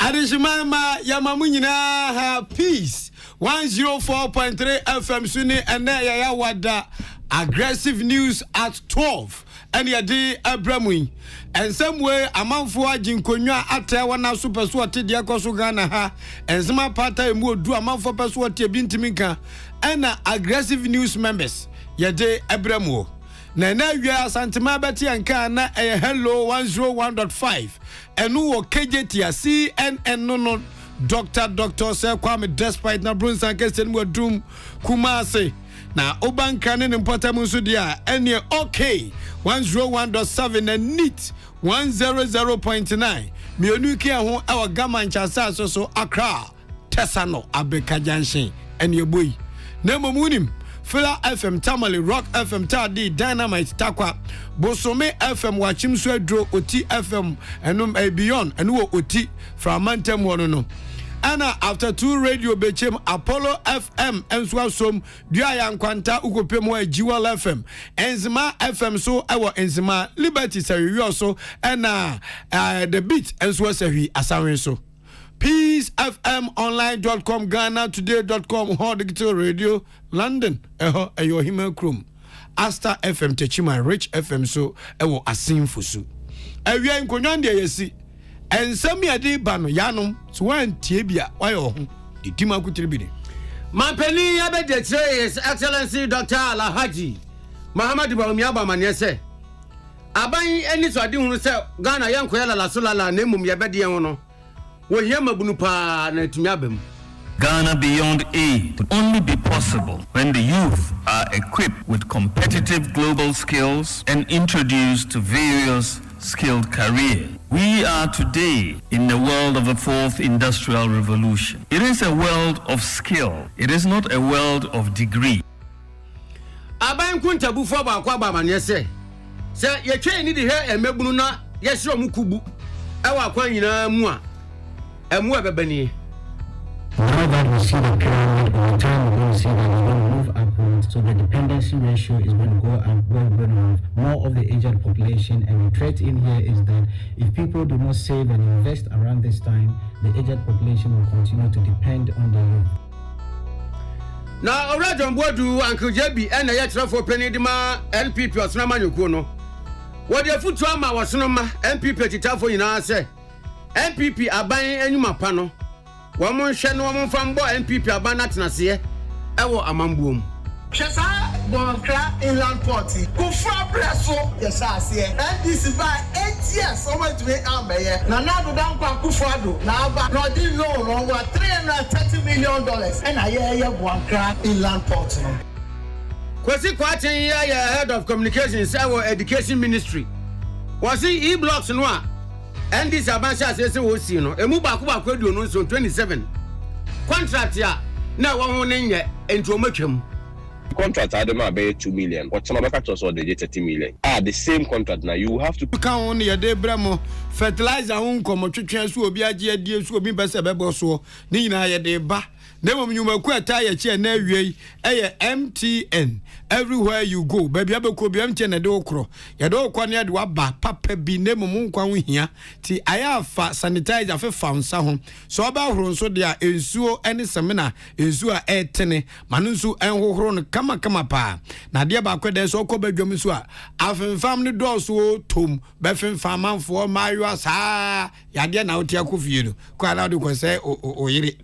Adishimama Yamamunina ha peace 104.3 FM Suni and ya wada aggressive news at 12 and ya di Abramwi and some way amanfo ajinkonwa atewa na super so ate akoso Ghana ha and some party mu do amanfo peso ate bintimika and aggressive news members ya di Abramwo na wia santima beti anka na hello 101.5 enu wo KJT CNN no doctor say Kwame despite na brunsan kesen mu adum Kumase na obanka ne important nso dia ene okay 101.7 and neat 100.9 mionu ki ho e gama nchasa so Accra Tesano Abeka Junction ene boy na momunim Fila FM Tamale Rock FM Tadi Dynamite Takwa Bosome FM Wachim Swedro Oti FM enum beyond enu Oti from Mantem wono no ana after 2 radio bechem Apollo FM enswa som dua ya nkwanta ukopem wa Jiwal FM Enzima FM so ewo Enzima Liberty sawi so ana the beat enswa sawi asawen so peacefmonline.com GhanaToday.com Hot Digital Radio London eyo hima krom Asta FM Techima Rich FM so ewo asinfo so awia nkonwa de yesi ensam ya de ba no yanom so wan tie bia wayo ho ditima kutiribide Mampeni abede His Excellency Dr. Alhaji Muhammad Bawumia Bamane se aban eni so ade hunu se Ghana yankoya la solala na emum ye bede yen no Ghana beyond aid would only be possible when the youth are equipped with competitive global skills and introduced to various skilled careers. We are today in the world of the fourth industrial revolution. It is a world of skill. It is not a world of degree. Aban kunta bufo ba kwa ba mane se ye twa ni de he emebunu na ye hye omukubu e wa kwa nyina mu a now that we see the pyramid over time, we're going to see that it's going to move upwards. So the dependency ratio is going to go up. We're going to have more of the aged population. And the threat in here is that if people do not save and invest around this time, the aged population will continue to depend on the youth. Now, already on board to Uncle Jebi and the extra for penny dema NPP or Snamanukono. What your foot trauma was Sonoma NPP Titafo in our say. NPP aban enuma pano wo mo hwe no mo fambo NPP aban natenase ewo amambuom Chesa Bonkra Inland Port Kufra Breso yesa ase NDC by 8 years o went to ameye na do dan kwa Kufado na aba no di loan over $330 million and aye Bonkra Inland Port no Kwesi Kwachen ya head of communications our education ministry was he e-blocks no a and this abansha say we see no emu ba ko edu no so 27 contract ya na wo ho ne nye ento matwam contract adema be 2 million but some other so they get 30 million the same contract now you have to kan on ye de bramo fertilizer hun komo twetwe so obi age adie so obi pese bebo so ni nyina ye de ba na mom nyuma ku ata ye che na awie MTN everywhere you go baby abeko bi MTN de okro ye de okwa ne de waba papa bi na mom nkwa ho hia ti ayafa sanitizer fe faunsa ho so oba horo so de a ensuo ene semina ensuo a etene manu nsu enhohoro no kama pa na de ba kwede so okọ badwam so a afenfam ne do so tom be fenfam manfo mayo asa ya de na otia kofie no kwa na de ko say oyire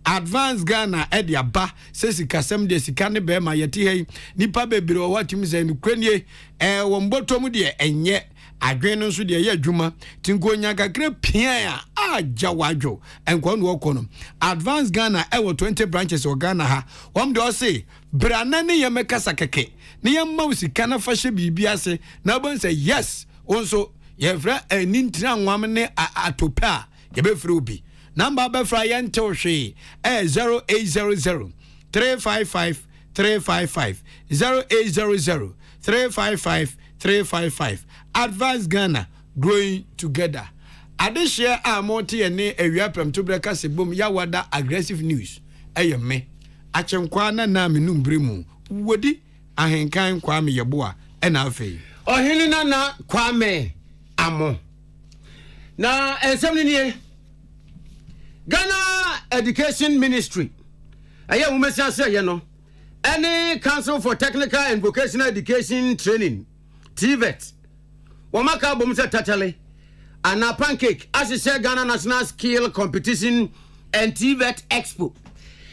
Advance Ghana edia ba sesi kasem de sika ne be ma yeti hei nipa bebere o watimi se nukrenie wo mbotom de enye adwen no so de ye adwuma tinkonya kakra pia a jawadwo enko no okono Advance Ghana e 20 branches o Ghana ha wom de o say brana ne ye mekasa keke ne ye ma sika na fa hye bibia se na bon say yes onso ye fra anintra nwam ne atopa ye be fra obi Number befra yanto she 0800 355 355 0800 355 355 Advance Ghana growing together. Adishare amoti ene ewiapem to breka sebom ya wada aggressive news me achenkwa na menum bremu wodi ahenkan Kwame yeboa ena afei ohini na Kwame amo na ensem ni Ghana Education Ministry ɛyɛ wumɛsia sɛ yɛ no any Council for Technical and Vocational Education Training TVET wɔmaka bom sɛ tatale ana pancake ahyehyɛ Ghana National Skill Competition and TVET Expo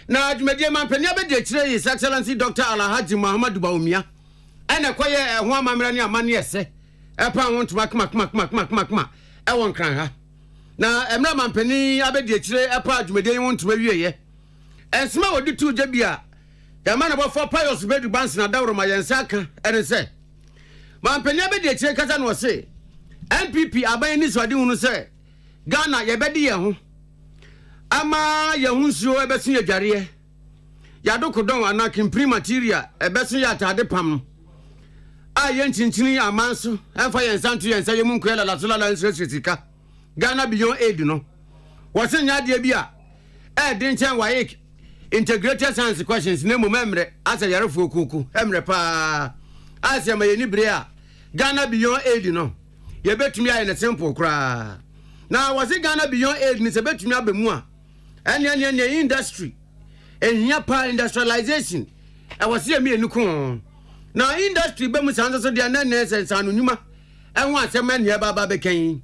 na dwumadie mampani abɛdi akyire His Excellency Dr. Alhaji Muhammad Baumia ɛna kɔyɛ ho amammerɛ ne amane ɛsɛ ɛpa ho ntoma kma ɛwɔ nkran ha na emra mampani abɛdi akyire ɛpa dwumadie ho ntoma wieyɛ ɛnsema wɔde tu gya bia yɛma na bɔfɔ Pius Bedu Bansi na dawro ma yɛnsa aka ɛne sɛ mampani abɛdi akyire kasa no ɔse NPP aban ni so ade hunu sɛ Ghana yɛbɛdi yɛn ho ama yɛn ho nsuo ɛbɛso yɛ dwareɛ yɛadokodɔn ana kimpiri material ɛbɛso yɛ atade pam a yɛn kyinkyini aman so ɛmfa yɛn santo yɛn sɛ yɛmu nkoɛ lalasolala nsirɛsirɛ sika Ghana Beyond Aid no wɔse nya adeɛ bi a ɛde nkyɛn wayɛ integrated science questions ne mmom ɛmmerɛ asɛ yɛrefoɔ kuku ɛmmerɛ paa asɛ ma yɛni bere a Ghana Beyond Aid no yɛbɛtumi ayɛ ne simple koraa na wɔse Ghana Beyond Aid ne sɛ bɛtumi aba mu a ɛne industry ehia pa industrialization ɛwɔse yɛ me enuko na industry bɛ mu sanso so deɛ na ne sɛ sanu nnwuma ɛho asɛm ɛne ɛbaba bɛkan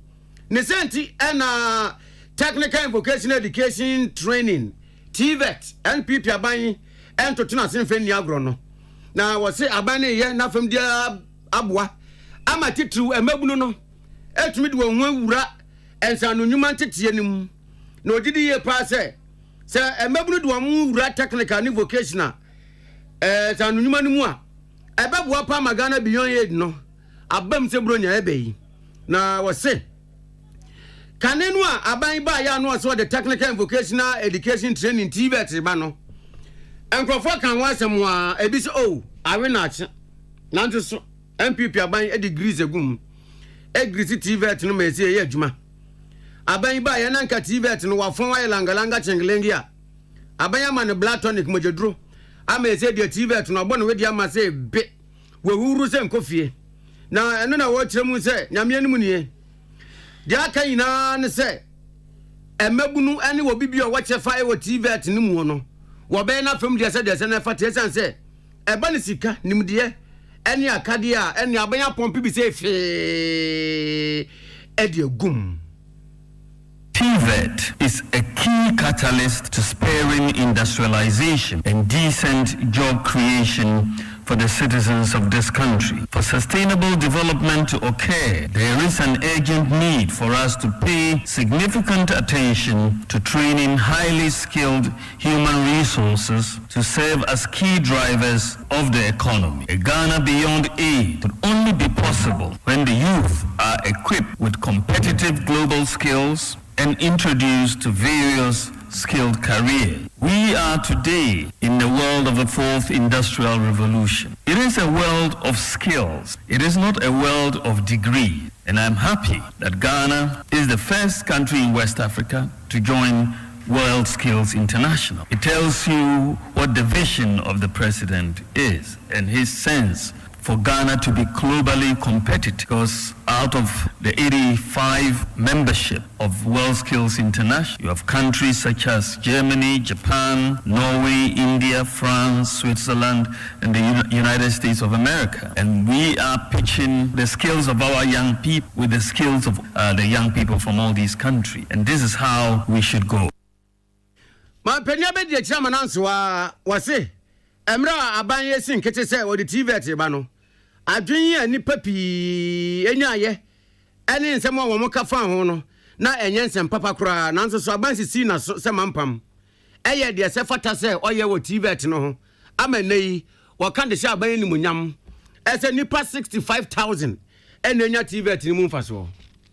ne senti ɛna Technical and Vocational Education Training TVET NPP aban ɛntoto na senfɛ ni agro no na wɔse aban ne yɛ na fam dia aboa ama titru emabunu no etumi de wɔn awura ɛnsanu nnwuma ntetie nim na ogidi yɛ pa sɛ emabunu de wɔn wura technical and vocational ɛnsanu nnwuma no mu a ɛbɛboa pa ma Ghana Beyond Aid no abam sɛ bro nya ɛbɛyi na wɔse kanenu a aban ba ya no so the Technical and Vocational Education Training TVET ba no enkrofo kan wa asem a ebi se oh awe na ache nanto so MPP aban e degrees egum egrees TVET no ma sie ye adwuma aban ba ya na nka TVET no wa fon wa langalanga chengelengi a aban ya ma ne blatonic mojedro ama ese de TVET no obo no wedi ama se be we huru se nkofie na eno na wo kyeremu se nyame anim nie dia kan ina ne se emabunu ane wo bibia wo chefa e wo TVET ne mu no wo be na fam dia se na fa te san se eba ne sika nimde ane akade a ane abanya pompe bi se fe edi gum. TVET is a key catalyst to spurring industrialization and decent job creation for the citizens of this country. For sustainable development to occur, there is an urgent need for us to pay significant attention to training highly skilled human resources to serve as key drivers of the economy. A Ghana Beyond Aid could only be possible when the youth are equipped with competitive global skills and introduced to various skilled careers. We are today in the world of the fourth industrial revolution. It is a world of skills. It is not a world of degree. And I'm happy that Ghana is the first country in West Africa to join World Skills International. It tells you what the vision of the president is and his sense for Ghana to be globally competitive, because out of the 85 membership of World Skills International, you have countries such as Germany, Japan, Norway, India, France, Switzerland, and the United States of America. And we are pitching the skills of our young people with the skills of the young people from all these countries. And this is how we should go. Ma penya be de chama nanso wa se emra aban yesin kete se o de TVET ba no adwen ya nipa pi enyaye ene nsem wo mo ka fa ho no na enye nsem papa kura nanso so aban sisi na se mampam eye de se fata se oye wo TVET no ho ama nei wo kan de sha aban ni munyam ese nipa 65,000 ene nya TVET ni mu mfaso.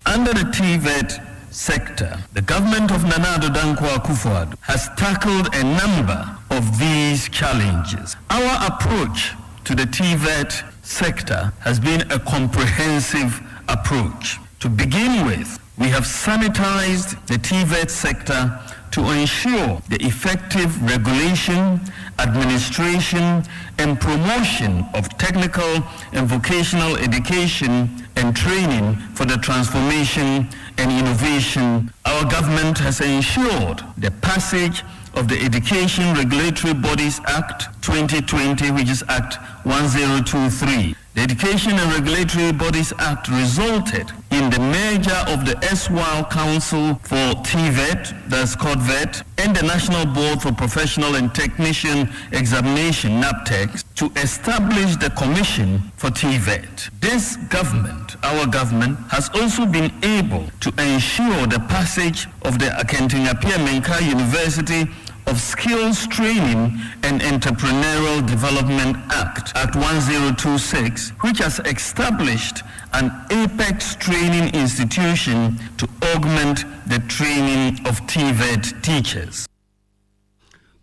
Under the TVET sector, the government of Nana Addo Dankwa Akufo-Addo has tackled a number of these challenges. Our approach to the TVET sector has been a comprehensive approach. To begin with, we have sanitized the TVET sector to ensure the effective regulation, administration, and promotion of technical and vocational education and training for the transformation and innovation. Our government has ensured the passage of the Education Regulatory Bodies Act 2020, which is Act 1023. The Education and Regulatory Bodies Act resulted in the merger of the SWAL Council for TVET, that's called VET, and the National Board for Professional and Technician Examination, NAPTEX, to establish the Commission for TVET. This government, our government, has also been able to ensure the passage of the Akan University of Skills Training and Entrepreneurial Development Act, Act 1026, which has established an apex training institution to augment the training of TVET teachers.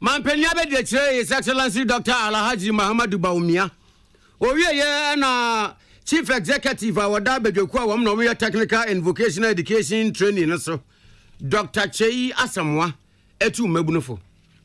Mampenyabe de His Excellency Dr. Alhaji Muhammadu Baumia. Oye na Chief Executive awada bedwekwa wam no we technical and vocational education training so. Dr. Chei Asamwa etu mebunofo.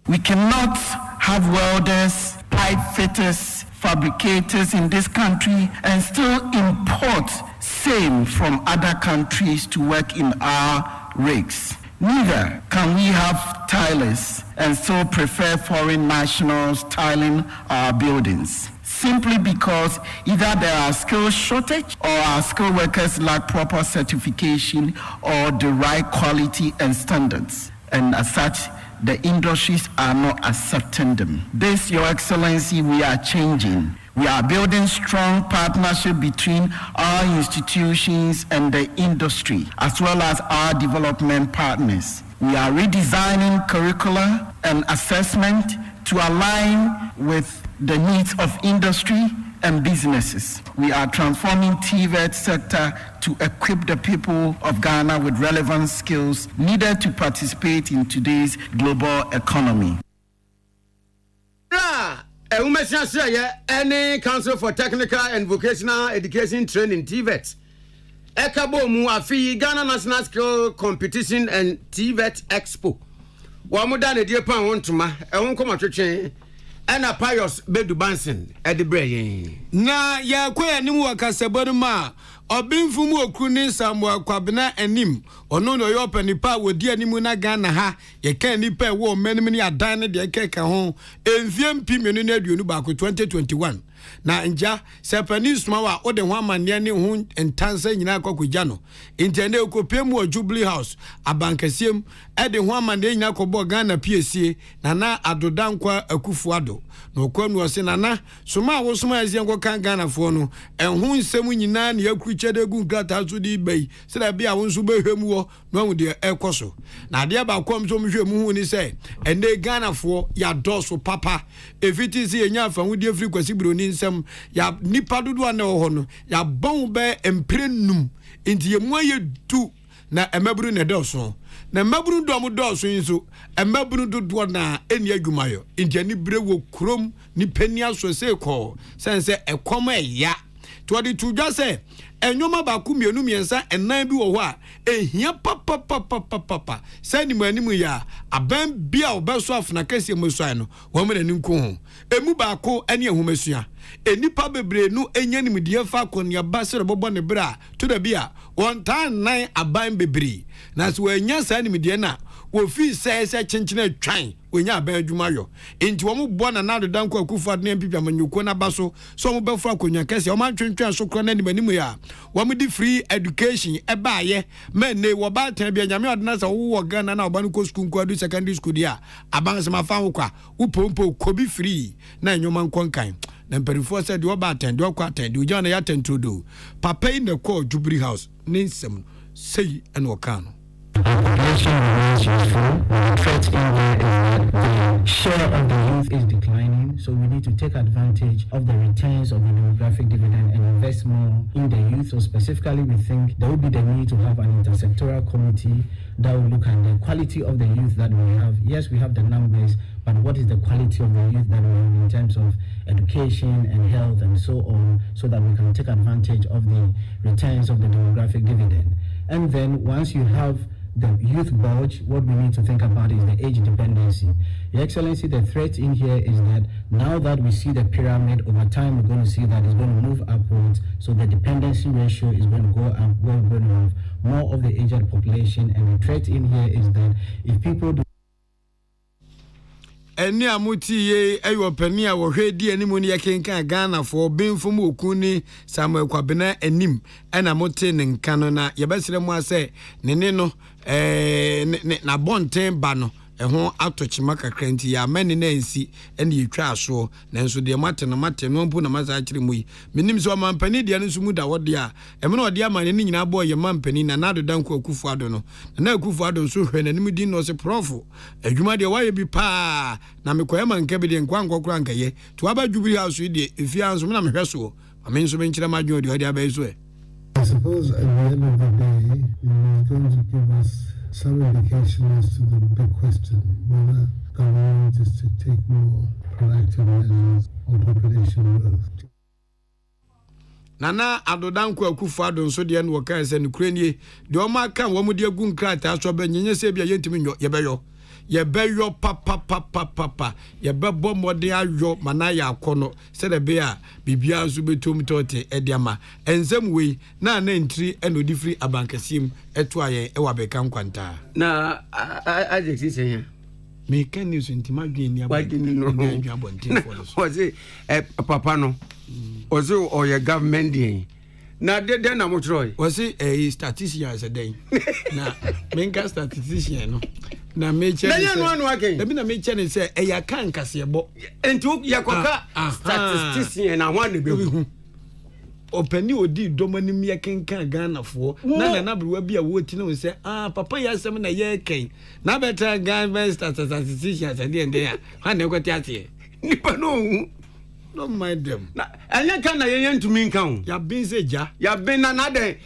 We cannot have welders, pipe fitters, fabricators in this country and still import same from other countries to work in our rigs. Neither can we have tilers and still prefer foreign nationals tiling our buildings, simply because either there are skill shortage or our skilled workers lack proper certification or the right quality and standards. And as such, the industries are not accepting them. This, Your Excellency, we are changing. We are building strong partnership between our institutions and the industry, as well as our development partners. We are redesigning curricula and assessment to align with the needs of industry and businesses. We are transforming TVET sector to equip the people of Ghana with relevant skills needed to participate in today's global economy. Any Council for Technical and Vocational Education Training, TVET. Ekabo mu afi Ghana National Skill Competition and TVET Expo. Wamuda ne die pan wontuma, ehun koma twetwe. Ena Pius Bedu Bansen Edibre. Na ya kwa nim wakasebonu ma obinfu mu okru ni Samuel Kwabena enim ono no yo panipa wodi animu na Ghana ha ye kan nipa wo menim ni adan ne de keka ho emfie mpimenu na aduonu ba ko 2021 na nja sepani suma wa ode ho amane ne ho entansa nyina akokogya no intende okopemu o Jubilee House abankasiem ede ho amane nyina kobo Ghana PSA na adodankwa akufuado no kwanu ose na suma wo suma azien ko kan Ghana fo no enho nsem nyina na yakruchede gu grata so di bai se da bia wo nso behwemu wo no hu de ekoso na de ba kom so mhwemu hu ni se ene Ghana fo ya doso papa efiti si enya fa hu de afri kwasi broni nsem ya nipa dodo na ho no ya bon be emprenum inti ye mu aye du na emaburu ne doso na maburu do mu doso nso emaburu dodo na eni adwumayo inti ani bre wo krom ni pani aso se ko sense ekom eya to de tudwa se enyoma ba ku mienu miensa enan bi wo ho a ehia papa sani manimu ya aban bia obeso afuna kase mosuan no wo me nku ho emu ba ko ene ehumesua enipa bebre nu enyanim die fa konia basere bobo ne bra to da bia won tan nan aban bebre na so enya sani die na wo fi se chenchena twan wonya aban adwuma yo enti wo mo bo na nado danko akufa de mpipia manyuko na baso so mo befra konya kase o man twentwan so kro na ni manimu ya wo mo di free education eba ye men ne wo ba tan bia nyame odena sa wo Ghana na oban ko school ko adu secondary school dia aban se mafa wo kwa wo pompo kobi free na nyoma nkonkan na mperifo se de wo ba tan de wo kwa tan de wo jana ya tan trodo papa in the call Jubilee House ninsem sei en wakano. Population remains useful. The threat in there is that the share of the youth is declining, so we need to take advantage of the returns of the demographic dividend and invest more in the youth. So specifically, we think there will be the need to have an intersectoral committee that will look at the quality of the youth that we have. Yes, we have the numbers, but what is the quality of the youth that we have in terms of education and health and so on, so that we can take advantage of the returns of the demographic dividend. And then once you have the youth bulge, what we need to think about is the age dependency. Your Excellency, the threat in here is that now that we see the pyramid, over time we're going to see that it's going to move upwards, so the dependency ratio is going to go up, we're going to have more of the aged population, and the threat in here is that if people do eni amuti ye eyo pani a wo hwedi animu ne yekenka Ghana for benfom okuni Samuel Kwabena anim ena mote ne nka no na yebesere mu ase ne no na bonten ba no ho atochima kakra nti ya mani na ensi ene yetwa aso nanso de mate no mpu na masa akire mu yi menim so mampani de no sumu da wode a eme na ode amane ni nyina bo ye mampani na nado danko akufu ado no na akufu ado so hwe na nim din no se prof adwuma de waye bi pa na mekoye manka bi de nkwankokura nkaye to abadwubiri aso de efia anso na mehwe so amen so benchira madwo de ode abai so I suppose at the end of the day, it's going to give us some indication as to the big question, whether government is to take more proactive measures on population growth. Nana adodanko akufu ado nso de no kan se nukrenie de o ma kan wo mu de gu nkrata so ba nyenye se bia yentimi nyo yebeyo papa yebebo mode ayo mana ya akono se de be a bibia nso betom tote ediama enzem wei na ntri enodi free abankasim eto ayen e wa beka nkwanta na ajeksi se ya me kan news ntima dwen ni abontin for was papa no ozo oye government dey na de na mo troy was a statistician as a day na menka statistician no na meche na ye no anu again ebi na meche ne se e ya kan kase bo enti yakoka statistician na ho na be hu opani odi domanim ye kenkan Ghana fo na na bro bia wo ti na se papa ya sem na ye ken na better Ghana statistician se de ya ha na kwati ate nipa no no mind them na anya kan na ye ntumi nkan ya bin se ja ya bin na de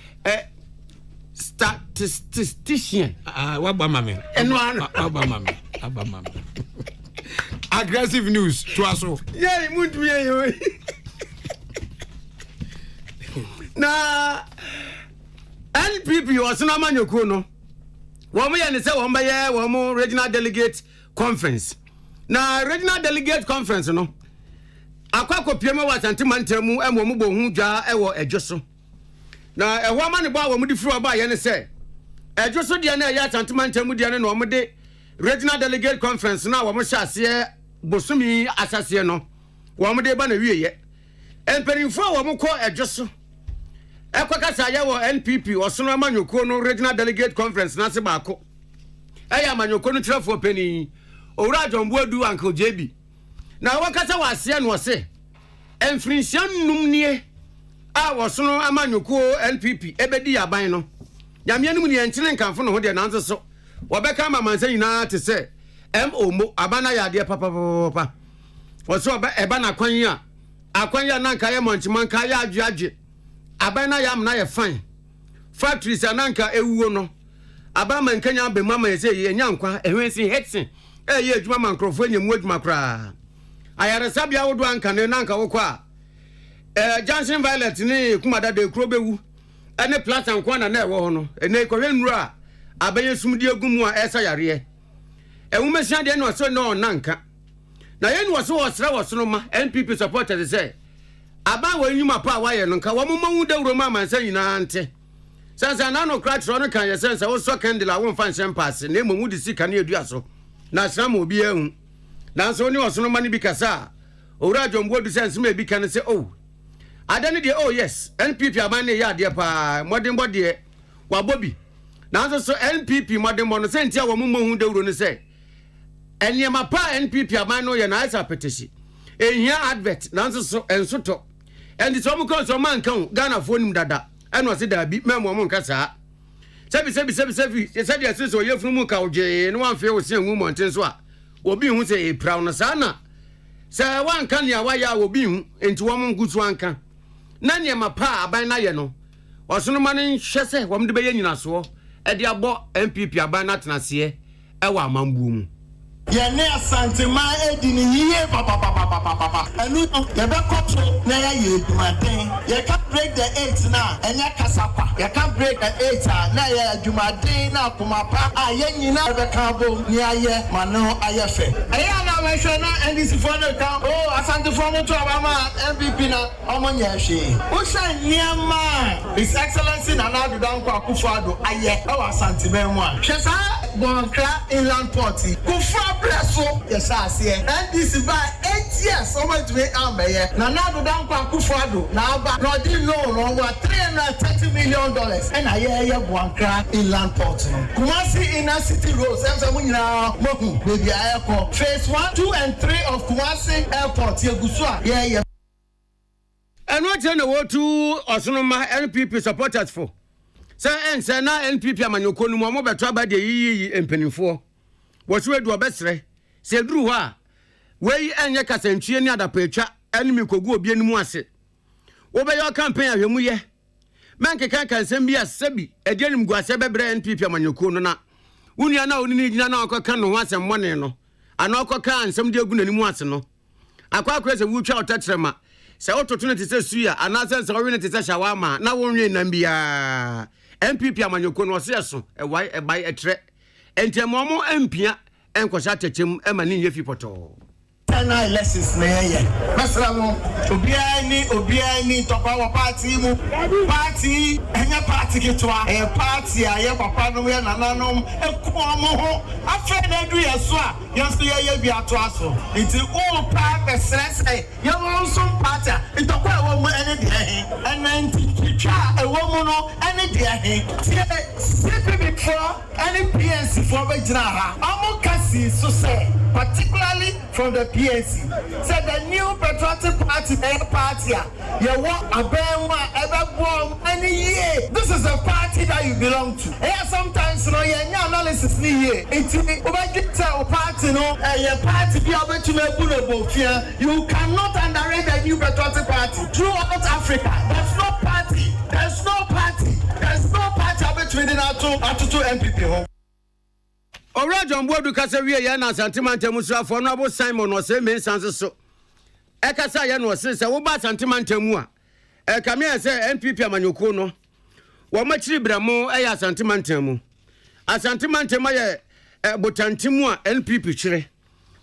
statistician waba mame eno ano waba mame aggressive news to aso yeah muntu ye na NPP wasuna manyoko no wo mo ye ne se wo mbaye wo mo regional delegate conference na regional delegate conference no akwakọ piema wa santimantemu emo mo bohu dwa ewo edwoso na eho ama ne ba wo mo di furu ba ye ne se edwoso de na ya santimantemu de ne no mo de regional delegate conference na wo mo hyase bosumi asase no wo mo de ba na wieye emperimfo wo mo ko edwoso ekwakasa ya wo NPP osono amanyoko no regional delegate conference na se baako eya amanyoko no trefo peni owura jomboadu uncle JB na wakasa wase no se enfrinsian numnie a wosono amanyoko NPP ebedi yaban no nyame anum ne enkyene nkanfo no ho de nanzo so wobeka mamansa nyina te se mo abana yade papa woso eba na akwanya na nka ye monchiman ka ya adwuadwe abana ya amna ye fine factories ananka ewuo no abama nkanya be mama ye se ye nyankwa ehwensi hetsin ye adwuma mankrofo nyemu adwuma kra ayare sabia wodo anka ne nanka wokwa Johnson Violet ni kumada de krobewu ene platan kwa na ewo ho no ene kohwe nura abaye sumdi agumu a esa yare ewumesian de no so no nanka na ye no so osra wosono ma NPP supporters say aba wa nyuma pa wa ye no nka wo mawu dawro ma mansa nyina ante sansa na no kra tro no kan ye sense wo so candle a wo fan champagne na emu di sika na edua so na asra ma obi ehu na so ni wosono ma ni bi kasa owura jombo du sense ma bi kan say oh adani de oh yes NPP abane ya de pa modern body wa bobi na so NPP modern no sentia wo mawu dawro no say eniema pa NPP abane no ye na isa petition ehia advert na so ensoto endi so mko so man kan Ghana fo nim dada eno se da bi memo mo nka saa sebi se dia so ye funu mu ka oje no wan fe wo se hu monten so a obi hu se e praw no saa na se wan kan ya wa ya obi hu enti wo mo ngutu anka na ne ma pa aban na ye no osono ma ne hwe se wo mde be ye nyina so e de abo NPP aban na tenase e wa amambuo mu Ye ne asantema edi ni yie papa. Enu ye be koto na ye adwumaden. Ye can break the 8 na enya kasapa. Ye can break the 8 na ye adwumaden na komapa a ye nyina be kan bom ni aye mano aye fe. Eya na we hwe na NDC for no kan oh asante for no to abama MVP na omo nya hwe. Wo hwe niama His Excellency Nana Adudankwa Akufo-Addo aye e wa asante ben mu a. Hwe sa Bonkra Inland Port. Kufra preso yes asie. NDC by 8 years omo to make ameye. Nana Adudankwa Akufo-Addo na aba no di loan over $330 million and aye Bonkra Inland Port. Kumasi Inner City Road sem mu nyina mohu baby airport phase 1, 2 and 3 of Kumasi Airport yegusu a ye and what you know to Osonoma NPP supporters for say na NPP amanyoko no mo beto aba de yi empanifo wo so edu obesre se duru ho a we enye kasantwie ni adapatwa enimi kogu obi animu ase wo be your campaign ahwemu ye menkeka kansem bi asabi ede anim guase bebre NPP amanyoko no na unia na onini gina na akoka no ho asem mone no ana akoka ansem de agu nanimu ase no akwa se wutwa otatrema se opportunity se suya ana se win te se shawama na wonwe nam bia MPP amanyoko no se so ewai ebai etre entiamomo empia enkosha techem emani nye fipoto na elections na ye masra mo obiai ni topa wa party mu party enya party kitwa party aye papa no ye nananom ekuomo ho afa na du yeso a yeso ye bi ato aso nti all party stress ye won some party itokwa ewo mu ene de he ena kitwa ewo mu no ene de he CPP for any PNC for be jina ha amo kasi so say particularly from the PNC said the new patriotic party you want a bema ever any year. This is a party that you belong to. Yeah, sometimes you know your analysis ni here. It's a party no your party be able to make you cannot underrate the new patriotic party throughout Africa. There's no party between the two MPP. Orajon Bodu kasa wie ya na santimante musuafo no abo Simon o se mensanse so e kasa ya no se wo ba santimante mu a e kame ya se NPP amanyoko no wo machiri bramo e ya santimante mu asantimante ma ye botantimu a NPP chire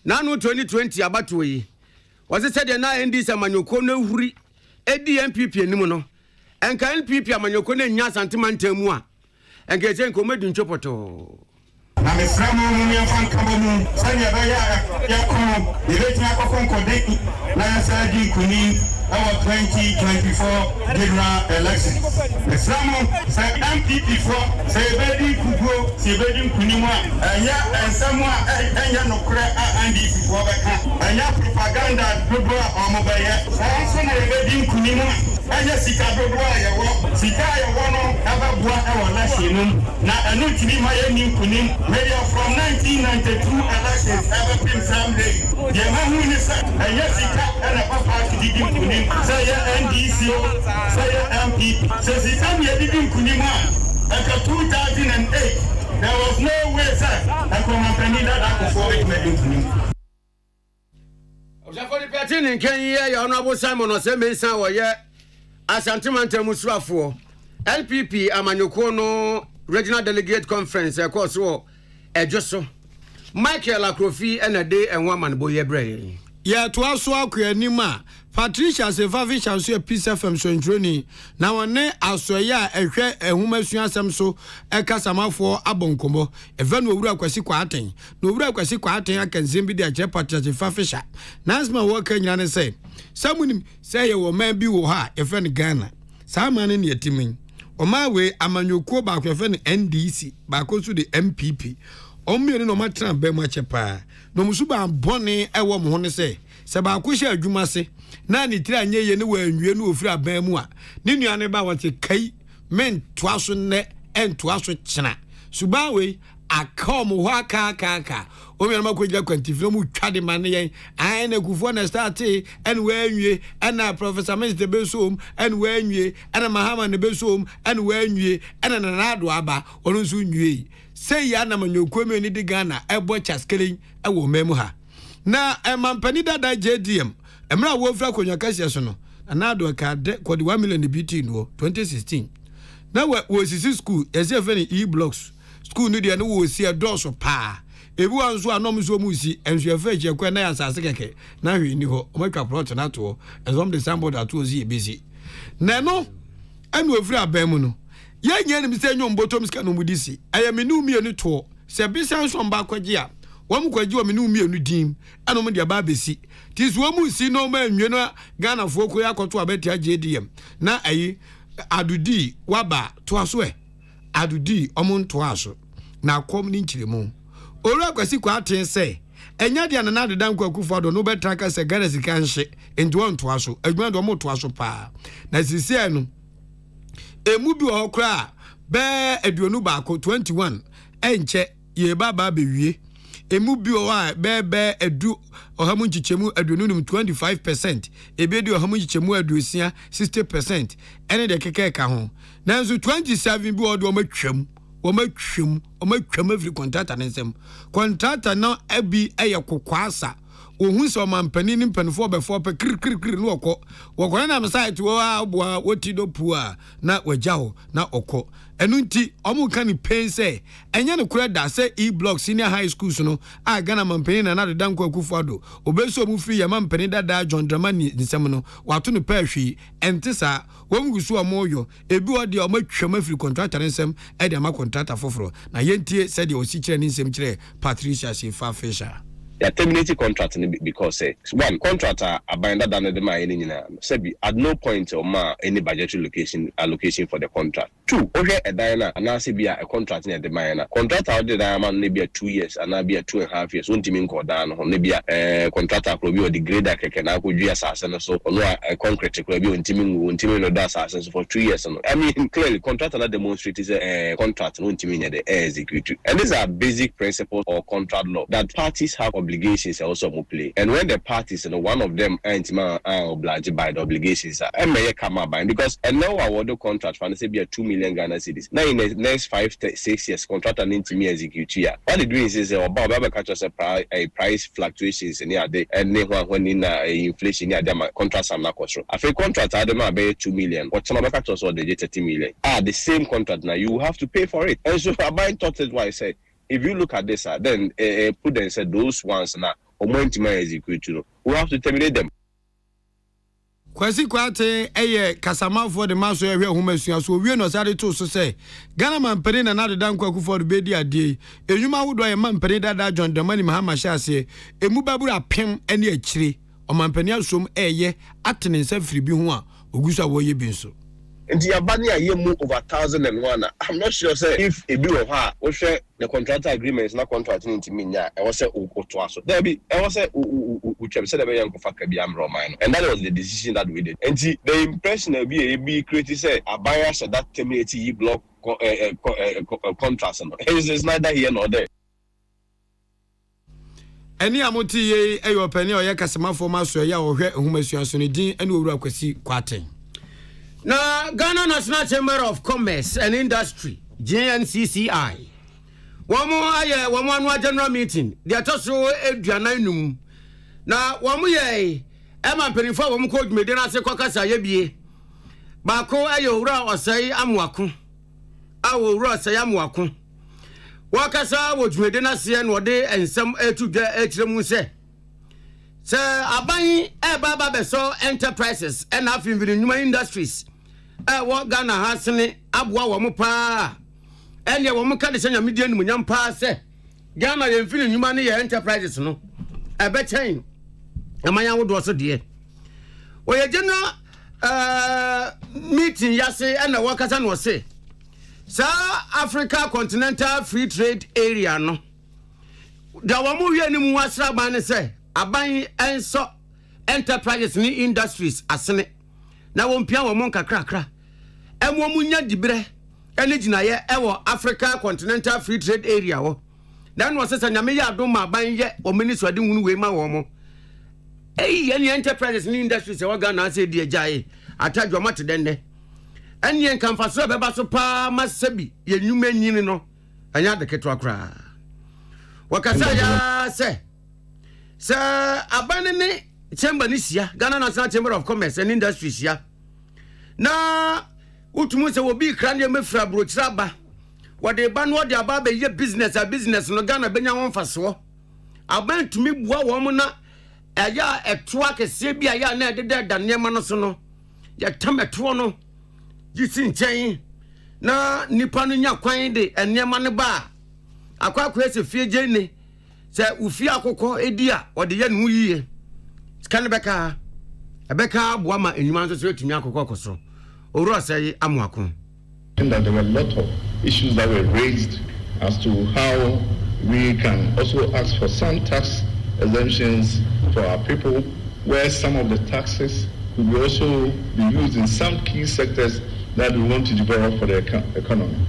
na no 2020 abato yi wo se de na NDC amanyoko no huri edi NPP anim no enka NPP amanyoko no nya santimante mu a enka je nko medu nchopoto na me framo mu ya fan kabomu sanya ba ya ko ibetina ko konkode na ya sa di kuni our 2024 general election me framo say MPP for say bedi kugo say bedi kuni mo anya ensamo anya nokre NDC for beka anya propaganda dodo omo ba ye say na bedi kuni mo anya sika dodo ya wo sika ya wo no ababua e wo la shenum na anu timi ma ye ni kuni from 1992 elections ever been someday. The man who is a Jessica and a papa to the Kunim, say NDC, say MP, says the time you didn't Kunima. After 2008, there was no way, sir, I come and that I could forward Kunim. For the pattern in Kenya, your honorable Simon or Semensa or yet Asantimante Musrafo, LPP, Amanyokono, Regional Delegate Conference, of course. Ejoso Michael Akrofi and a day and one man boy brain. Yeah, to us walk anima. Patricia se favi chansu a piece of Sontroni. Now ne asoya a woman sam so a casama for aboncomo. A van will work quasi quatin. No work quasi quatin I can zimbi their jeopardy as a fafisha. Nasma worker yana say. Someone say a woman be woha a friend Ghana. Some man in your teaming. On my way, I'm on your call back with an NDC back to the MPP. Omi no matra be machepa no musuba bone ewo mo ne se se ba kwhye adwuma se na ni tira anye ye ne wanwie no ofiri aban mu a ne nuane ba wote kai men toaso ne entoaso kyena suba we akom ho aka omi na makogira kwantifilo mu twade mane yen an na kufo na start en wanwie na professor Mr Besom en wanwie na Mahama ne Besom en wanwie na Nado aba onu nso nwie say ya na manyokuo ni de Ghana ebo chaskele ewo memu ha na mampani dada JDM emra wo fra konwa kasia so no anado ka de kwodi 1 million BT no 2016 na wo sisi school yesi feni e-blocks school no de no wo si edoso pa ebu anso anom so mu si enso efa je kwa na yansase keke na hwe ni ho o matwa plot na to enso de sample that was here busy na no anu ofri abam no ye nya ni se nyom botom ska no mudisi ayamenu mienu to se bisan so mba kwaje a wom kwaje wamenu mienu dim anom de aba besi tis wo mu si no ma nwe no Ghana fo ko yakoto abeti JDM na ayi adudi waba to aso adudi omonto aso na kom ni nchiremu ora kwasi kwa aten se enya dia na dedan kwa kufado no betraka se Ghana sika nhye enti won to aso adwan do mo to aso pa na sisi no emu bi okra be aduonu ba ko 21 enche ye baba bewie emu bi o wa be edu ohamu nchichemu aduonu 25% ebedi ohamu nchichemu aduosia 60% ene de keke ka ho nanso 27 bi o do matwam omatwam every contractor nsem contractor na abi eye kokwasa ohun so mampani ni mpanifo be fo pe kir no okọ na site wo aboa woti do pua na wajaho na okọ enu nti omu kan pense enye ne kura da se e-block senior high schools no a Ghana mampani na dedan kwa kufado obeso mu free ya mampani dada John Dramani nsem no wato no pa hwi entisa wongusu omoyo ebi odi omatwam afri contractor nsem e de ma contractor foforo na yentie se de osi kire ni nsem kire Patricia Sifa Fisher. They are terminating contract because one contractor abandoned than the mine at no point or any budgetary allocation for the contract. Two, okay, a diana and now be a contract near the mine. Contract out the diamond maybe a 2 years and now be a 2.5 years. One team called down or maybe a contractor could be a degrader can I could be assassin or so or a concrete could be on teaming or assassin for 2 years. I mean clearly contract and demonstrate is a contract no teaming at the executive. And these are basic principles of contract law that parties have obligations also will play. And when the parties, one of them ain't obliged by the obligations, may come up by because and now our order contract for say be a 2 million Ghana cedis. Now in the next 5-6 years, contract and into me execute here. What they do is about catch us a price fluctuations in the day and when in inflation near them contracts are not cost. I feel contract I don't know 2 million. What some catch us or the 30 million. The same contract now you have to pay for it. And so I buying thought is why I said if you look at this, then Prudence said those ones now, or more to my execute, we have to terminate them. Kwasi kwate kasama for the maso area humesia so we no sare to so say Ghana man pere na na dedan kwaku for the bedi ade enwuma wodo ye man pere dada John Dramani Mahama Shase emu baburu apem ene akire o man pani asom atene nsa firi bi ho a ogusa wo ye bi nso. Nti yabani a yemu over 1,001. I'm not sure say if a bill of her we share the contract agreements na contract into me nya e was say oto aso there be e was say we said the young faka bi am romine and that was the decision that we did. Nti the impression be created say abaya said that terminate e-block contracts is neither here nor there. Eni amoti ye eyo pani o ye kasema forma so ya ohwe ehumasuaso ne din ene owura kwasi kwaten. Now, Ghana National Chamber of Commerce and Industry, GNCCI. One more general meeting. They are just so educated. Now, one more year, Emma Pennyford, one called Medina Secocasa Yebie. Bako Ayora or say Amwaku. I will rust say Amwaku. Wakasa was Medina Sian or day and some to get H. Sir, Abai Baba Beso Enterprises and half in the new industries. What Ghana has in Abwa Wamupa. And your woman can send a median Munyam pass. Ghana, you're feeling new money enterprises, no? I bet you. And my own was so dear. Well, your general meeting, Yase, and the workers and was say, Sir, Africa Continental Free Trade Area, no? The Wamu Yanim was Rabban say. Aban enso enterprises ni industries asene na wompia wo monka krakra enwo munya dibre ene ginaye ewo Africa Continental Free Trade Area wo dan wo sesa nyame ya adom aban ye o ministry ade hunu we ma wo mo ene enterprises ni industries e wo ga na ase di ajaye atadwo mate dende ene nkamfa so beba so pa masabi ye nwuma nyini no anya de ketwa kra wakasa ya se abane ne chamber ni sia Ghana National Chamber of Commerce and Industry sia na utumu se obi kra ne mefra brochira ba wode ba no de aba be ye business no Ghana benya won faso aban tumi bua wo mo na aya etoa kese bi aya na de da nneema no so no ya tameto no gisi nchen na nipa no nya kwan de nneema ne ba akwa se fie je ne se ufie akokọ edi a wode ye no yiye kan beka bua ma enyuma nso so etumi akokọ koso owura say amuako. And that there were a lot of issues that were raised as to how we can also ask for some tax exemptions for our people, where some of the taxes could also be used in some key sectors that we want to develop for the economy.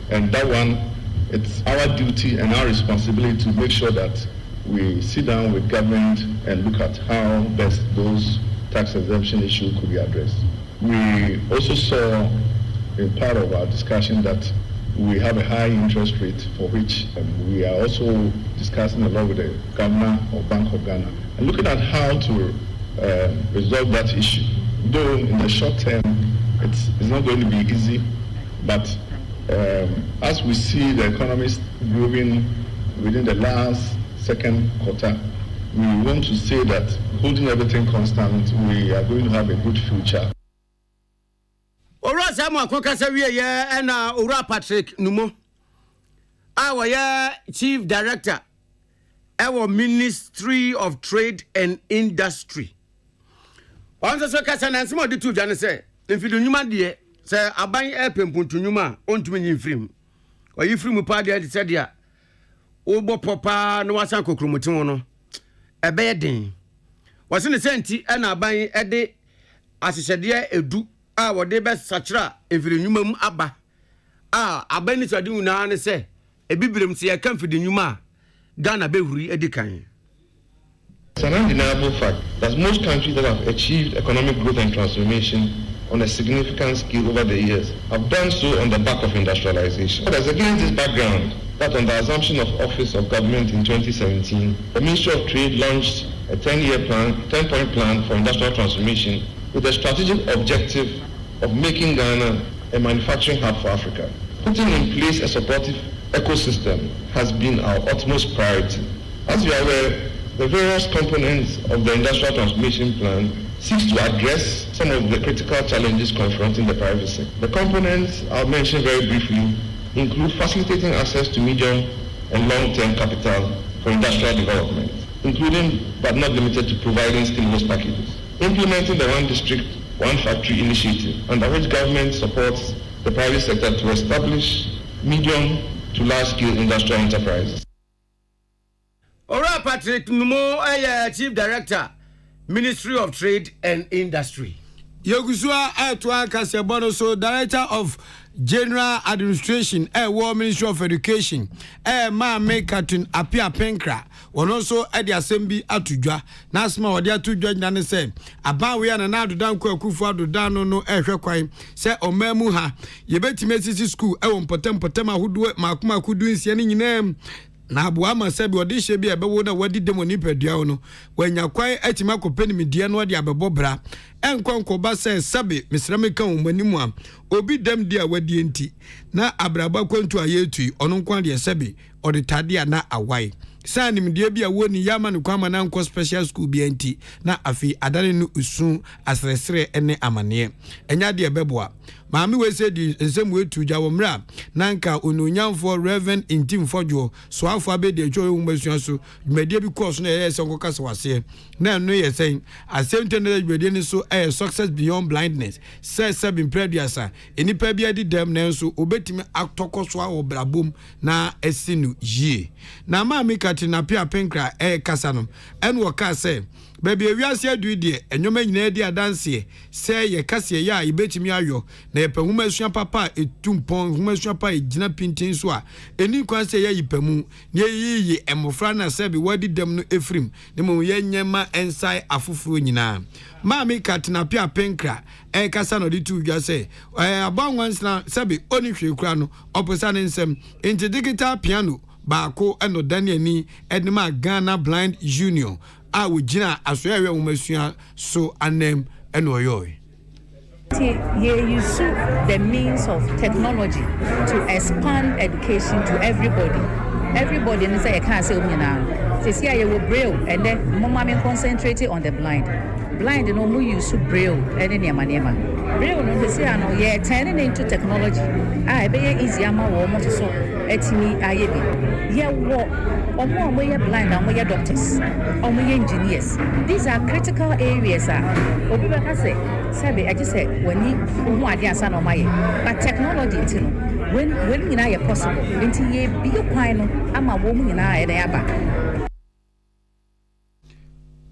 And that one, it's our duty and our responsibility to make sure that we sit down with government and look at how best those tax exemption issues could be addressed. We also saw in part of our discussion that we have a high interest rate for which we are also discussing a lot with the governor of Bank of Ghana and looking at how to resolve that issue. Though in the short term it's not going to be easy, but as we see the economy growing within the last second quarter, we want to say that holding everything constant, we are going to have a good future. Ora Samu akokasa wie ye na Ora Patrick Numo our Chief Director our Ministry of Trade and Industry. Once so kasa na nsemo de tu dwane se mfidu nyuma de se aban epempuntu nyuma ontumi nyimfrim oyifrim pa de se de a obo popa no wasan kokromutin no ebe yeden wase ne senti na aban de asesede edu a wode be sachra efiri nyuma mu aba aban ni sade una ne se ebibirem se ya kan fidi nyuma Ghana be huri edikan. It's an undeniable fact that most countries that have achieved economic growth and transformation on a significant scale over the years have done so on the back of industrialization. But as against this background, that on the assumption of office of government in 2017, the Ministry of Trade launched a 10-point plan for industrial transformation with a strategic objective of making Ghana a manufacturing hub for Africa. Putting in place a supportive ecosystem has been our utmost priority. As you are aware, the various components of the industrial transformation plan seeks to address some of the critical challenges confronting the private sector. The components I'll mention very briefly include facilitating access to medium and long-term capital for industrial development, including but not limited to providing stimulus packages, implementing the One District, One Factory initiative, under which government supports the private sector to establish medium to large-scale industrial enterprises. Ora Patrick Numo, Chief Director, Ministry of Trade and Industry. Yogusua Etwa Kasebono, so Director of General Administration, War Ministry of Education, Ma Mekatun Apia Penkra, one also at the Assembly Atujwa, Nasma or the Atujwa Nane say, About we are an out down Kufa do down no Quine, say Omemuha, Yebeti Messi School, Potem Potema who do it, Makuma could do in any name. Na buama sebi odi shebi abewo wadi demo ni pedua no wanya kwan atima kopeni media no ade abebobra enkonko ba se sabe misrame kan umanimu a obi dem dia wadi enti na abraba kwantu ayetu ono nkwan de sebi odi tade na awai sani media bia woni yama ne kwama na nko special school bi enti na afi adane no usu asresere ene amane enya de beboa maami we say di nsemu etu jawo mra nanka ononyamfo Reverend Intim Fojo so afo abede etwo umasuan so media bi course na yeye senko kasa wase na no ye sen asente na media ni so success beyond blindness say seven preduasa enipa bia di dem na so obetimi atokoso a obrabom na esinu yie na maami katina pia penkra kasa no en wo ka say baby ewiase adu die enyoma nyina di adanse se ye kase ya ibetimi ayo na ye pahuma asua papa etumpon huma asua papa egina pintin so a eni kwan se ye yipamu ne yiyi emofra na se bi wadi dem no efrim ne mo ye nyema ensai afufuro nyina maami katina pia penkra kasa no di tu dwa se abanwansna se bi oni hwekura no oposa ne nsem enti digital piano baako eno Daniel Edma Ghana Blind Union a wogina asoyawe womasua so anem eno oyoy. You use the means of technology to expand education to everybody. Everybody in say can't say now. Say here you will braille and then mama concentrating on the blind. Blind no more use braille and any manema. Braille no say no yeah turning into technology. I be easy ama wo mo so etimi ayebi. Yeah wo omo blind and we doctors. Omo engineers. These are critical areas obi be ka say I just say when you who ade asa no maye. But technology you know when you know possible until ye be kwan no ama wo mu nyina e na aba.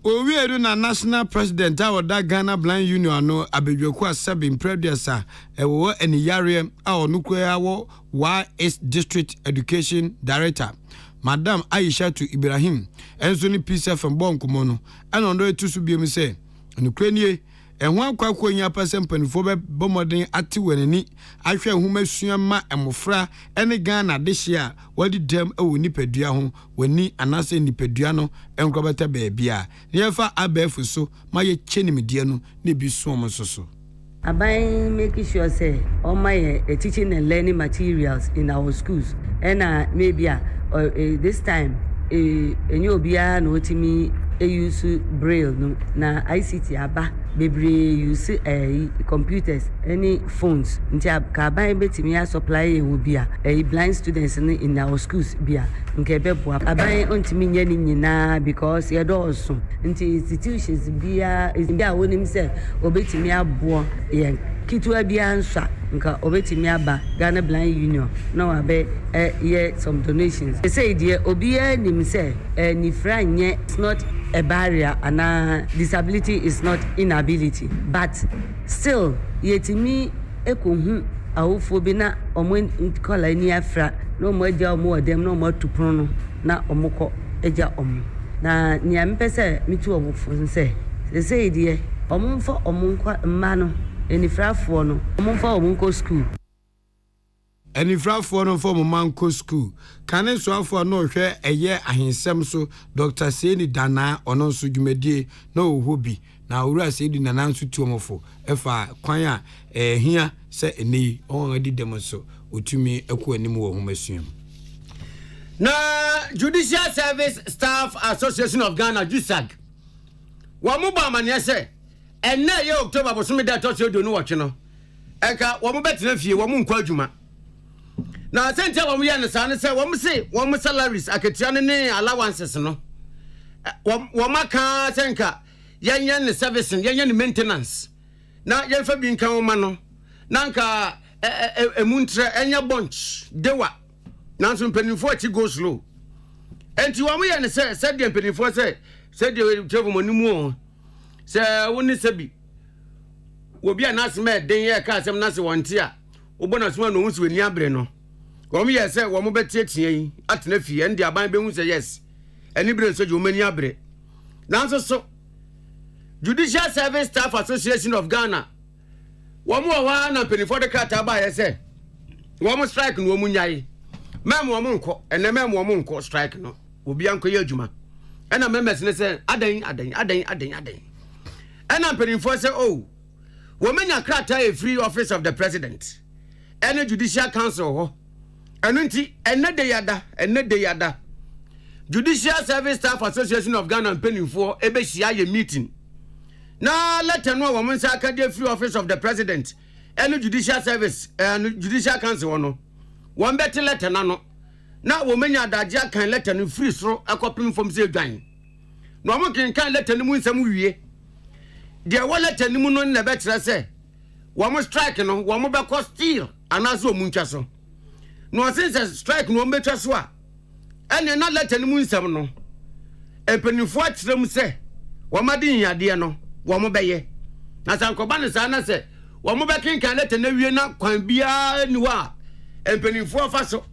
Owieru na national president that Ghana Blind Union no abedweku asabe impredesa ewo eni yare a onukwe awo YS District Education Director Madam Aisha to Ibrahim enso ni PCF bonkomo no ana ndo etusu biem se onukwe nie enho akwakwo nya pasem panifo be bomoden ate wanani ahwe humasua ma emofra ene Ghana dehia wadi dem ewo nipadua ho wani anase nipadua no enkrobeta baabia nefa abefu so maye chenimdie no ne bi so so Abai making sure say all my teaching and learning materials in our schools and maybe this time enyo bia no timi use braille no na ICT aba bebre use computers any phones nti ka ban betimi supply e wo bia blind students in our schools bia nke bebo aban ontimi nya ni nyina because ye do so nti institutions bia wonim say obetimi abo ye kitu bia nsa nka obetimi aba Ghana Blind Union no abe some donations they say die obia nim say ni franye it's not a barrier and disability is not inability but still yetimi ekohu awofo bi na omo kola ni afra no mo aja omo odem no mo tupro no na omoko aja omo na nia mpese mitu omofo se say die omo mfa omo nkwa mma no enifrafo no omo mfa omo nko school enifrafo no for manko school kane so afo no hwe eye ahensem so Dr. Seni Dana ono so dwumadie na ohobi na owura Seni Dana nso tuomofo efa kwan a hia se eni on adi dem so otumi ekọ anim wo homasuam na Judicial Service Staff Association of Ghana JUSAG wa mo ba mane se ena ye October bosome da to se do no woche no eka wo mo betina fie wo mo nkwa adwuma na sente wo mo ye ne sa ne se wo mo salaries aketia ne allowances no wo maka senka yenye ne service yenye ne maintenance na yenfa bi nkan wo ma no na nka emuntre enye bunch dewa na so mpanifo achi go slow enti wo mo ye ne se de mpanifo se de travel monimu se woni se bi obi anase me den ye ka asem na se wonte a obona so na ohunsu ani abre no wo mo ye se wo mo betietie yi atena fie ndi aban be hu se yes ani bre so je o mani abre na so Judicial Service Staff Association of Ghana wo mo wa na mpanifo de kata ba ye se wo mo strike no mo nyai mem wo mo nko ene mem wo mo nko strike no obi anko ye adwuma ena members ne se adan ena mpanifo se wo menya krata a free office of the president ene Judicial Council ho enu nti ene de yada Judicial Service Staff Association of Ghana mpanifo ebehia ye meeting na letter no wo mensa akade free office of the president ene Judicial Service Judicial Council no won beti letter na wo menya adaje akan letter no free soro akopim from say dwan no mo kan letter no mu nsam wie de wo letter no mu no na betre se wo mo strike no wo mo be cost still anaso mu ntwa so no since strike no betwa so a ene na letter no mu nsam no epenifo atrem se wamadi yade no wo mo beye na sankoba ne sa na se wo mo be kenkan lete na wie na kwan bia ni wa empenifo afa so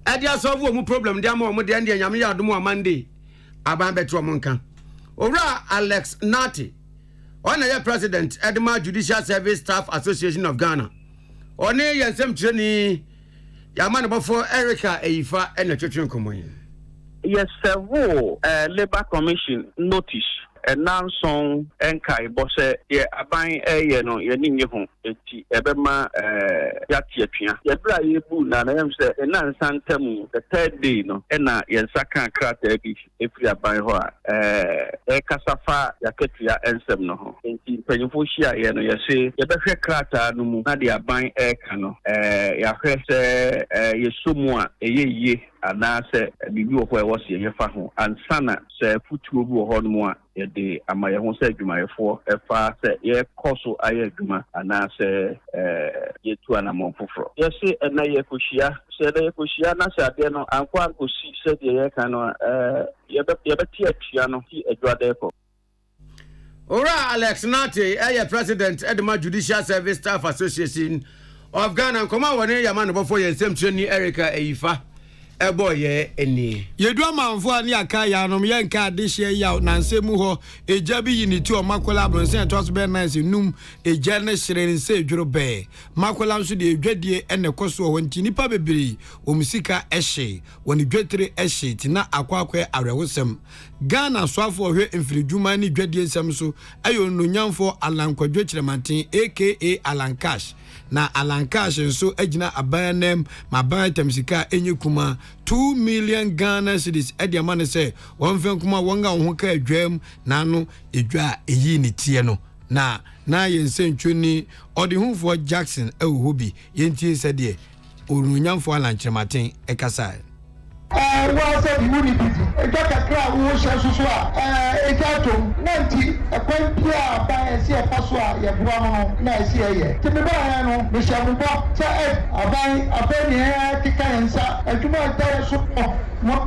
ade asolve wo mu problem dia ma wo de ande nyame ya adom amande aban beto mo nkan owura Alex Nati on the president Edema Judicial Service Staff Association of Ghana on yensem treni yamane before Erica Eifa and the church komoyin. Yes, several Labor Commission notice Nanson Enkai Bosse, Aban no Yanin Yahon, Ebema Yatiapia. Yabra Yebu Nanam said, and Nansan Temu, the third day, no, and Yansaka Crater, if you are by her, Casafa, Yaketia, and Semno. In Penufushia, Yase, Yabaka Crater, no, Nadia Ban Cano, Yahese, Yesumwa, ye. And I said, the view of where was your fahu and sana say futu hornmoa the amaya who said you my for a far say ye coso ayaguma and I say ye to an among for. Yes, and I kushia said a kushia nasa no and quite could see said ye cano yabatia piano a dradeco. Ora Alex Nati, President Edema Judicial Service Staff Association of Ghana and come on one man before you same training Erica Eifa. Boy, any. You do a man for any Akaya, no yanka this year out, Nansemuho, a jabby in the two of Macola, and St. Tosben Nice in Noom, a journalist in Save Juro Bay. Macola should be a dready and the costo when Tinipa Baby, Umisika Eshe, when the dreadry Eshe, Tina Aquaque Arawosem. Ghana swap for her in Frijumani dready Samso, Ayo Nunyan for Alan Quadritre Martin, aka Alan Cash. Na Alan Cash and so ejina abanem maban temsika enyekuma 2 million Ghana cedis edia man say won fen kuma wonga ho ka adwam na no edwa eyi ni tie no na yensentwoni odihunfo Jackson ewobi yentie sede onunyamfo Alan Chematen ekasa well said you need it. Kakra wo hye soso a ekatom nanti akwanpia ba esi efaswa ye bua no na esi eye ti me ba ha no me hyambo sa aban afani kika yensa adwuma da so mo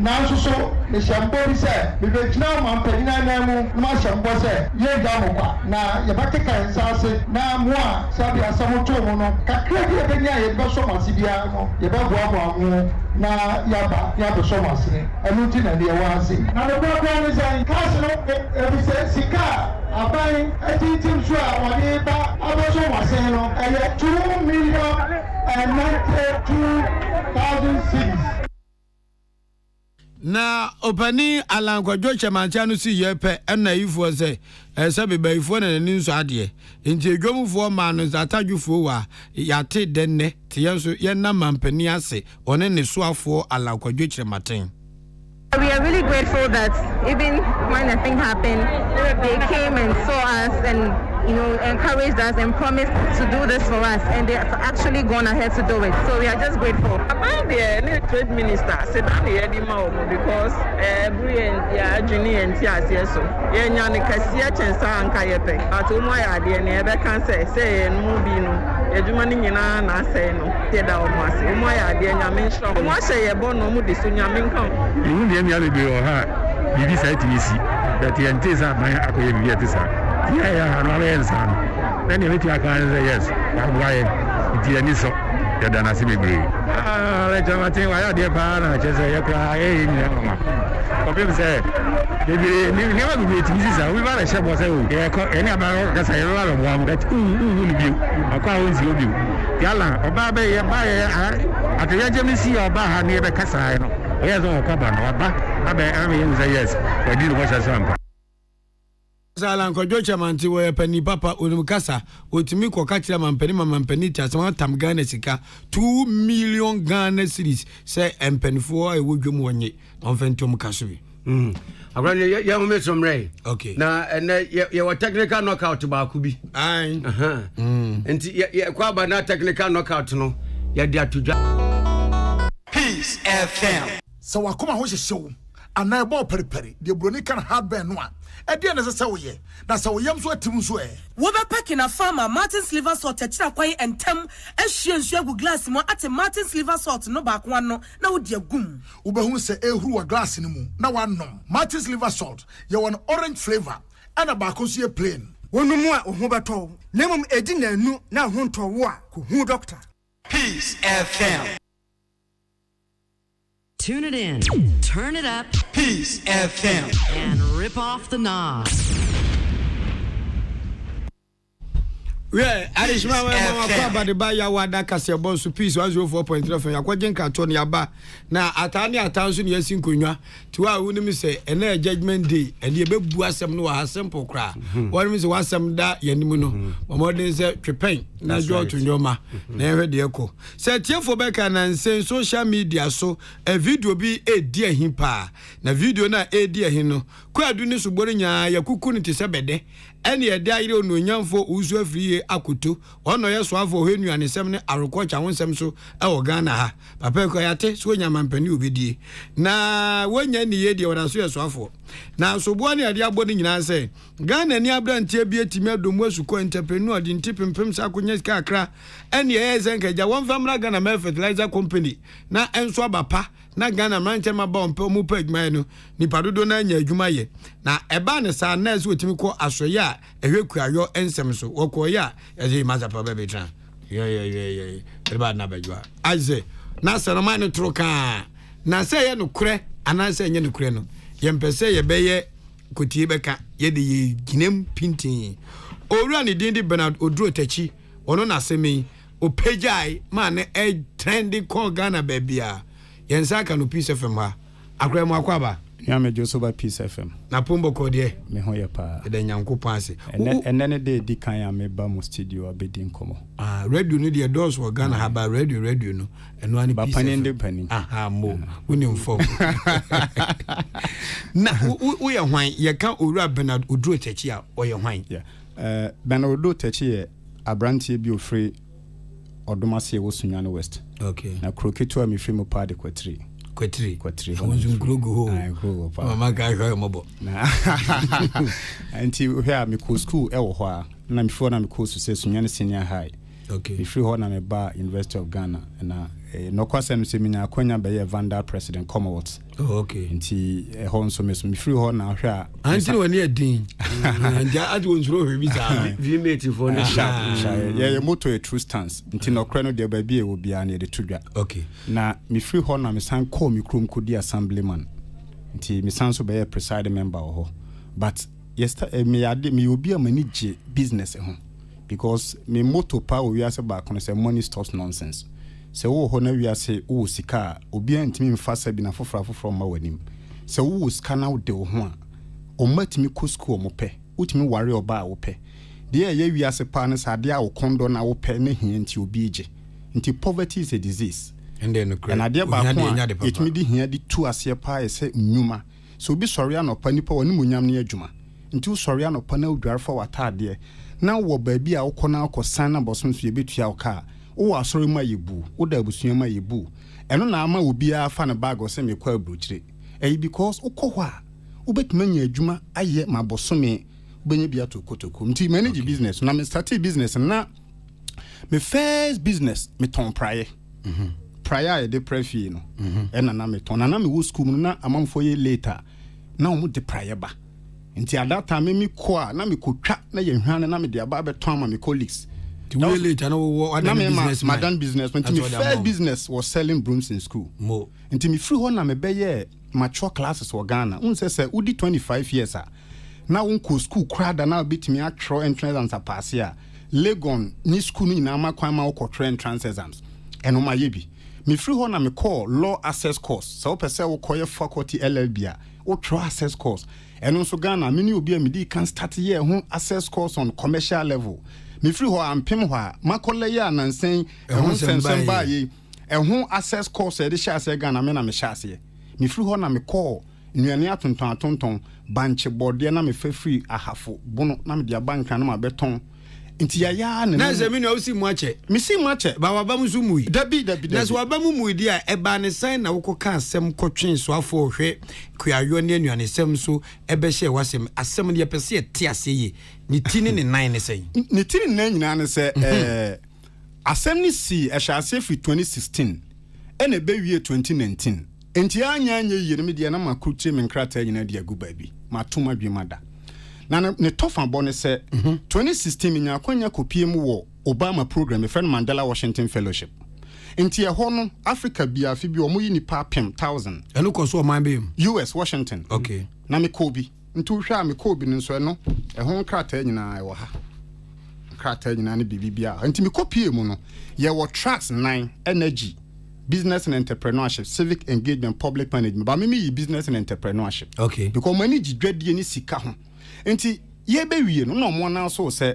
na soso me hyambo bi se me be gina ma panina na mu ma hyambo se ye ga mo kwa na ye ba kika yensa ase na mo a sabi asamo to mo no kakra bi e be nya ye be so ma sibia no ye ba bua mo na yaba so masine anuti na de wa ase na the program is in cash no e say sika abai atitim so a wode ba aboso masine no 2 million and 92,000 cedis. Na opani Alan Kwadwo Chematen no si yepe na ifo se sabe ba ifo na nani nso ade nti edwomfo ma no atadwufo wa yate denne te yenso yenna mampani ase one ne soafo Alan Kwadwo Chematen. We are really grateful that even when the thing happened, they came and saw us and encouraged us and promised to do this for us, and they have actually gone ahead to do it. So we are just grateful. About the trade minister, said because Juni and Tias, so Yan Cassia Chensa and Kayepe. At Umaya, the never can say, and Mubino. Edumani nyina na asay no teda o mase o moya de nyame nso mo ahye ye bono mu de so nyame nkan ni de mi ale be o ha bibi sa timisi that ye ntesa ban akoye bibi atesa ya no ale ensa no na ni meti aka say yes wa buaye ti ani so ya dana se bebre le Chematen wa ya de pa na chese ye kra ni mama ko bi se Baby, never be waiting. This is a we are a shop was a any about that's a lot of one that will be a crowd will be. Yala, or Babe, at the agency or Baha near the Casino. Yes, or Cabana, or Babe, I mean, yes, I did watch a sample. Alan Kwadwo Chematen we pani papa onumkasa otimi kwakachira mampani tasama tam Ghana sika 2 million Ghana cedis say empenfo ewodwom wonye onfentom kasobi. Abrani ya mo mesom ray. Okay. Na ya wa technical knockout ba ku bi. Ai. Enti ya kwa ba na technical knockout no ya de atudwa. Peace FM. So wakoma ho hyehyew. ana ebo periperi de broni kan heartburn no a ede na sese wo ye na se wo yam so atim so wo be packing a farmer Martin's liver salt techira kwan entem ehwie nsu agu glass mu ate Martin's liver salt no ba kwa no na wo de agum wo be hu se ehuru wa glass ni mu na wa nom Martin's liver salt ye won orange flavor ana ba ko so ye plain wonu mu a ho beto na mum edi na anu na ho nto wo a ko hu doctor. Peace FM. Tune it in, turn it up, Peace FM, and rip off the knob. Yeah, Arishma mama kwa ba de ba ya wada kase bon so peace 104.3 FM yakwajen ka to ne aba na atani atanso ne yasin konwa ti wa woni mi se ena judgment day ene e bebu asem no wa simple kra woni mi se wasem da yanim no momodin se twepen na jo to nyoma na ehwe de eko se tiefo be ka na nsen social media so a video bi e di ahin pa na video na e di ahin no kwa adu ni so bori nya yakuku ni te se bede ene ye da ire onu nyamfo uzu afriye akoto ono ye so afo henu anesem ne arokocha wonsem so e wo Ghana ha papa ko yate so nyamampani obedie na wonya ni ye de wona so ye so afo na so bo ne ade abo ni nyina se Ghana ni abrantie bi etimi adomu asuko entrepreneur di ntipempem sa akonya sika akra ene ye zenkaja won famra Ghana me fertilizer company na enso abapa na Ghana manche ma ba ompe mu page mai no ni padodo na nya adwuma ye na eba ne sa na so otimi ko asoye a ehweku ayo ensem so wokoya e ma zapa ba betran ye eba na bajwa aze na sanoma ne troka na se ye no kure ana se nye no kure no ye mpese ye beye kotie beka ye de ye ginem pintin owura ne dindi Bernard Oduro Tachi ono na semi o pejai ma ne e trendy call Ghana babia yensa ka no Peace FM ha akra mu akwaba nyame Joseph Peace FM na pombo ko de me ho ye pa de nyankopon ase ene de di kan ya me ba mo studio abedi nkomo radio no de doors wo Ghana ha ba radio no eno ani Peace FM aha mo woni mfo na wo ye hwan ye kan owura Bernard Oduro Tachi a wo ye hwan Bernard Oduro Tachi ye abrantie bi ofre Odomase wo Sunyane West. Okay. Na kroketo a mi free mo pa de kwatri. Wonzu grogu ho. Grogu pa. Mama ga ga mobo. Na. Anti here mi ko school e wo ho a na mi fo na mi ko so se Sunyane Senior High. Okay. Mi free ho na me ba University of Ghana na no kwasa no se mi nya akonya be ye Vandal President Commonwealth. Oh, okay. Anti ho nso me so mi free ho na hwe a. Anti woni edin. Anja adi wonzuro hwe bi za. Vimate for na sharp. Ye moto a true stance. Nti no kra no de ba bi e wo bia na de tudwa. Okay. Na mi free ho na me san call mi krom kodi assemblyman. Nti mi san so be a presiding member ho. But yesterday me ade me obi a manage business ho. Because me moto pa o wi ase ba kono say money stops nonsense. Se wo ho na wi ase wo sika obi antimi mfasa bi na foforo ma wanim. Se wo sika na wo de wo ho a o matimi ko school mo pe utimi ware oba a wo pe de ye wi ase pa na sa de a wo kondo na wo pe na hia nti obi eje nti poverty is a disease and then no na de ba ko etimi di hia di tu ase pa ese nnuma so obi sori anopa nipa woni munyam na adwuma nti wo sori anopa na odware fa watade na wo ba bi a wo kɔ na akɔ na bosom so ye betua wo ka wo asori ma yebu wo da abusua ma yebu eno na ama obi a fa na bag o se me kwa abrochire because wo kɔ hɔ a ubetuma nya adwuma aye mabosome benye bia to kotoko nti manage business na me start business na me first business me ton praye praye de prefi no na me ton na me wo school na amamfo ye later na omo de praye ba nti adata me ko a na me kotwa na ye hwan na me de aba beton ama me colleagues ti we later na wo business madam business when me first business was selling brooms in school nti me free ho na me be ye mature classes for Ghana. Say udi 25 years na unko school crowd na bitimi atro entrance and pass here. Legon ni school ni na makwan ma ko entrance exams. Eno ma yebi. Me free ho na me call law access course. So pese wo koye faculty LLB a wo tro access course. Eno so Ghana me ni obi a me di can start here ho access course on commercial level. Me free ho ampem ho a makole ya nansen ehun sensem ba yi. Ehun access course e de sha ase Ghana me na me sha ase. Me free ho na me call nuane atonton banche bode na me fa free ahafo bono na me dia banka na ma beton nti ya na se me no si mu ache me si mu ache ba wa ba mu so mu yi dabi na so wa ba mu di a e ba ne san na wo ka asem kotwen so afo hwe kuayo ne anuane sem so e be hye wasem asem ne pese te ase yi ni ti ne nan ne sen ni ti ne nan nyina ne se asem ni si e hye ase fi 2016 ene be wie 2019 enti anya ye ne de na makutre me nkrata nyina de agu baabi matoma dwemada na ne tofa bone se 2016 minya kwanya kopie mu wo Obama program friend Mandela Washington Fellowship enti e ho no Africa bia fi bi o mo yi nipa 1000 eno ko so o man be US Washington okay na me kobi ntu hwa me kobi nso no e ho nkrata nyina e wo ha nkrata nyina ne bibia enti me kopie mu no ye wo tracks 9 energy business and entrepreneurship, civic engagement, public management. But me business and entrepreneurship. Okay. Because money dread any sika ho. Enti ye be wie no mo na so say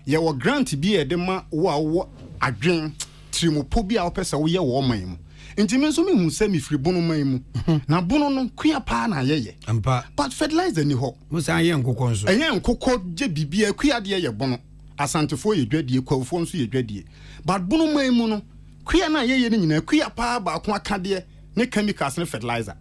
ye wo grant bi e de ma wo adwen trimopo bi a wo pese wo ye wo man mu. Enti me so me hu say me firi bono man mu. Na bono no kua pa na ye. Ampa. But fertilizer ni ho. Mo say ye nkokɔ nso. Eye nkokɔ je bibia kua de ye bono. Asantefo ye dwadie kwafo nso ye dwadie. But bono man mu no kuya na ye ni nyina kuya pa ba ko akade ne chemicals ne fertilizer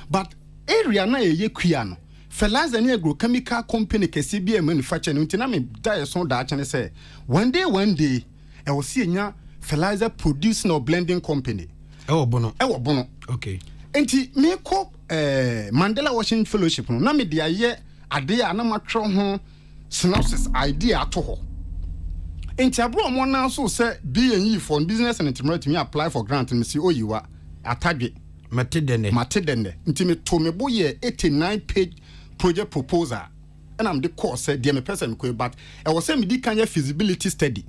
but area na ye kuya no fertilizer ne agrochemical company kesi bi e manufacture no ntina me die so da chene say one day e wo see nya fertilizer producing or blending company e wo bono okay enti me ko Mandela Washington Fellowship no na me de aye ade a na matro ho synopsis idea to ho enti abro mo na so say BNE for business and entrepreneur me apply for grant me see oyiwa atadwe matedene enti me to me boye 89 page project proposal and am the course say de me person ko but e was say me di kan feasibility study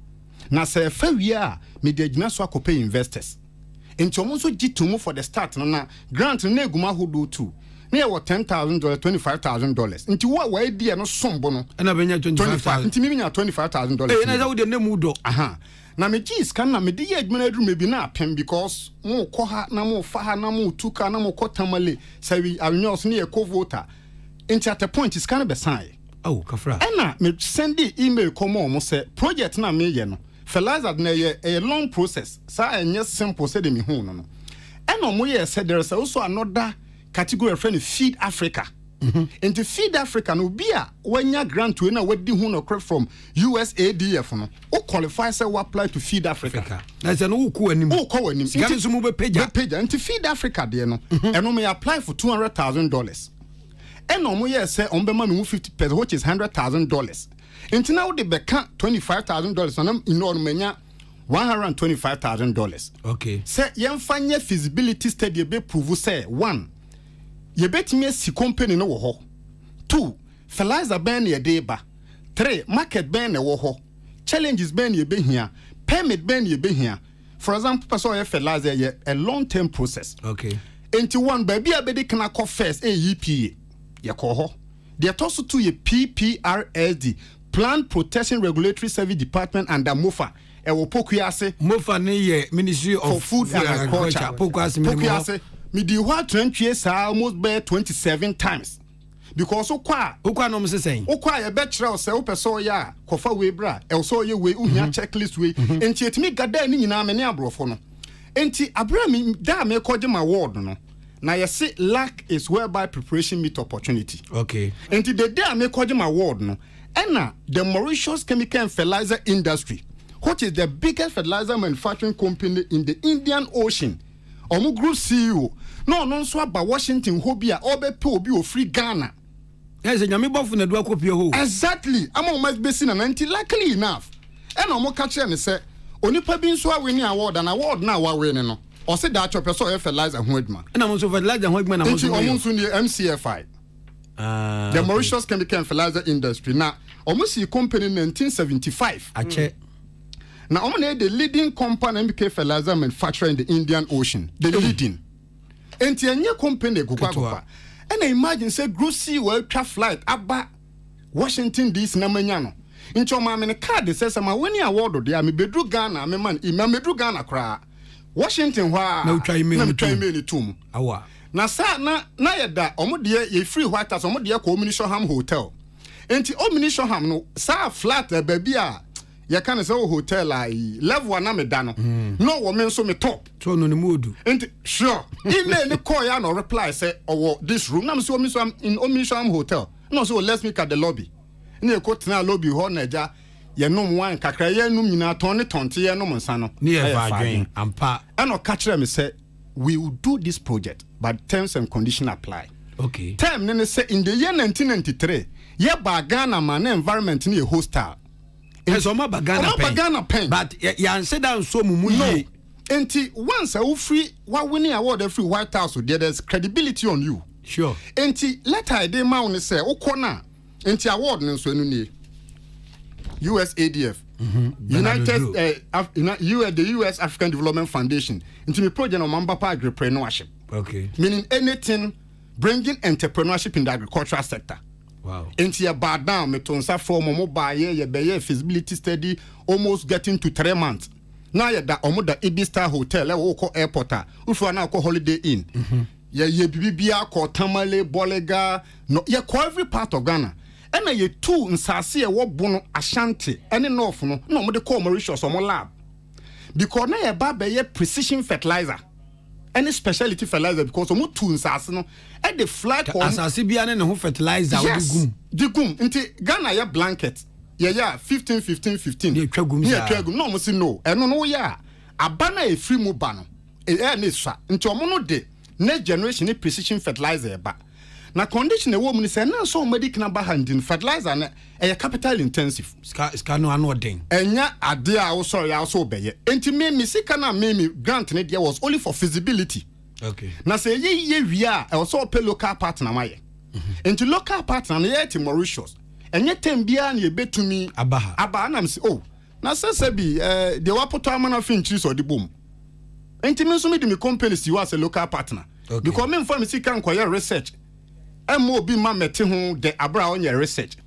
na say fa wi a me de gina so akopay investors enti omo so gitumu for the start na grant na eguma hodo too na wo $10,000 $25,000 nti wo idea no sombo no na benya 25,000 nti mi nya $25,000 na za wo de nemu do aha na me gis kan na me de ye adwuma adru me bi na apem because mo ko ha na mo fa ha na mo tuka na mo ko tamale sawi awnyos na ye ko voter nti at a point is kan be sai oh kafra na me send email komo mo say project na me ye no fertilizer na ye a long process sa enye simple say de me hu no no mo ye say there is also another category of friend Feed Africa. And to Feed Africa no be a when ya grant we na wadi hu no crop from USAID no o qualify say we apply to Feed Africa. Na say no ku anim. O ko anim. Sika so mo be page. And to Feed Africa there no eno me apply for $200,000. Eno mo ye say on be ma me 50% which is $100,000. Enti na wo de beka $25,000 na ino no menya $125,000. Okay. Say yemfanye feasibility study be prove say one ye betime si company no wo ho 2 fertilizer ben ye dey ba 3 market ben ne wo ho challenges ben ye behia permit ben ye behia for example person ye fertilizer ye a long term process okay enti one baby abedi kana call first AEPA ye ko ho the toss to ye PPRSD Plant Protection Regulatory Service Department under MOFA e wo pokuase MOFA ne ye Ministry of Food and Agriculture pokuase me di what 20 years almost bear 27 times because okwa no mse saying okwa ye be kire o se o person ya kofa we bra e so ye we uhia checklist we enti etimi gada ni nyina me ne abrofo no enti abra mi da me koje ma word no na ye say lack is whereby preparation meet opportunity okay enti the day me koje ma word no ena the Mauritius Chemical and Fertilizer Industry which is the biggest fertilizer manufacturing company in the Indian Ocean omu group CEO no so aba Washington hobby a obepe obi o free Ghana yes nyame bofu na do akopie ho exactly ama o must be seen and luckily enough and omu ka kire ne say onipa bi nso a win award and award na wa win no o se da chop so fertilizer ho adma na mo so fertilizer ho adma na mo so omu nso ni MCFI the Mauritius Chemical and Fertilizer Industry na omu si company in 1975 ache now, I'm the leading company MK fertilizer manufacturer in the Indian Ocean. The leading. And the company go. And I imagine say Grossi will flight about Washington DC na manyano. Incho ma me card says ma when you award there me bedru Ghana me man me bedru Ghana kra. Washington wa na try me tum. Awa. Na sa na yeda omo de ye free White House omo de ko Omnishoham Hotel. Enti Omnishoham no sa flat baby a you can say hotel level na me da no no wo me so me top so no mood and sure email ni call ya no reply say this room na me so I'm in Omisham hotel no so let's meet at the lobby na e ko tena lobby ho na ja ye nom wan kakra ye nom nyina ton ne tonte ye nom nsa no ne e fa adwen ampa and o catch them say we will do this project but terms and conditions apply. Okay. Term ne say in the year 1993 ye ba Ghana man environment ni a hostile. So ma ba Ghana pen. But ya say down so mumu ye. Enti once a free what winning award every White House there's credibility on you. Sure. Enti letter dey ma on say okona enti award nso enu ni USADF. The US African Development Foundation into the project on Mambapa Agripreneurship. Okay. Meaning anything bringing entrepreneurship in the agricultural sector. Wow. Into your bad down, metonsa from mobile ye feasibility study almost getting to 3 months. Now you that omo the Ibistar Hotel, call airport, ufu na call Holiday Inn. Ye bibia call Tamale, Bolega, no ye call every part of Ghana. And ye two nsase e wo bono Ashanti any north no mo de call Mauritius or mo lab. Because na ye ba be ye precision fertilizer. Any specialty fertilizer because omo two nsase no e the flag on asase bia na ho fertilizer wo digum nti Ghana ye blanket ye 15 ye twagum no mo si no eno no ya abana e free mu ba no e na swa nti omo no de next generation ni precision fertilizer ba na condition e wo mu ni say na so medic na ba handin fertilizer na e capital intensive ska no ano den enya ade a wo sorry a so beye enti me sika na me grant ne there was only for feasibility. Okay. Na say ye wi a e so pay local partner maye enti local partner na ye ti Mauritius enye tem bia na ye betumi aba na me say na say bi de wapoto amana finchi so de bom enti me so me de me company si was a local partner. Okay. Because me inform me sika nkoye research MOB ma meti ho de abra on your research.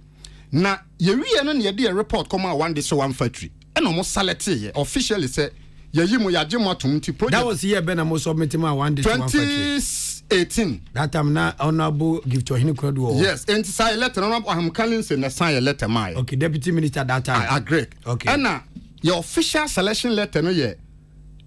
Na ye wi no na ye de report come out one day so one factory. And almost select ye officially say ye yimu ya jimo tumti project. That was year ben mo submit ma one day 2018. That time na honorable give to him credit. Yes, and say letter honorable am calling say na sign a letter my. Okay, deputy minister that time. I agree. Okay. And na your official selection letter no ye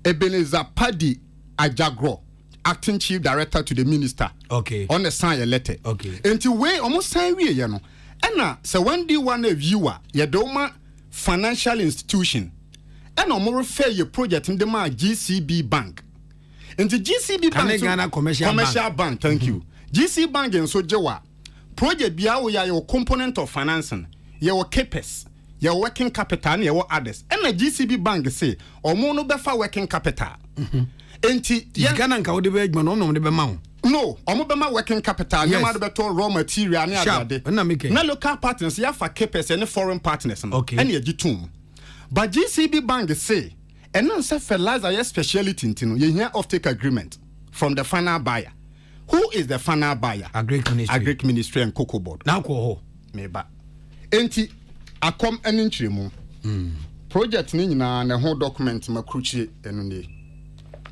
Ebenezer Paddy Ajagro, acting chief director to the minister. Okay. On the sign a letter. Okay. Until we almost sign we you know. And na so when do one viewer ye doma financial institution and no more refer your project in the GCB Bank. And the GCB Bank Ghana commercial bank. Thank you. GC Bank and so Jawa project bia we are your component of financing. Your capes, your working capital and your others. And the GCB Bank say or more no befa working capital. Enti Ghana nka wo de be no no de be ma. No, omobema working capital, yes. You beto raw material and na local partners, ya for capes and foreign partners. Okay. And ye gitum. But GCB Bank say, and non say fertilizer your speciality intino, ye hear offtake agreement from the final buyer. Who is the final buyer? Agric Ministry and Cocoa Board. Now ko meba. Enti akom enintri mu. Project ni na whole document makruchi enune.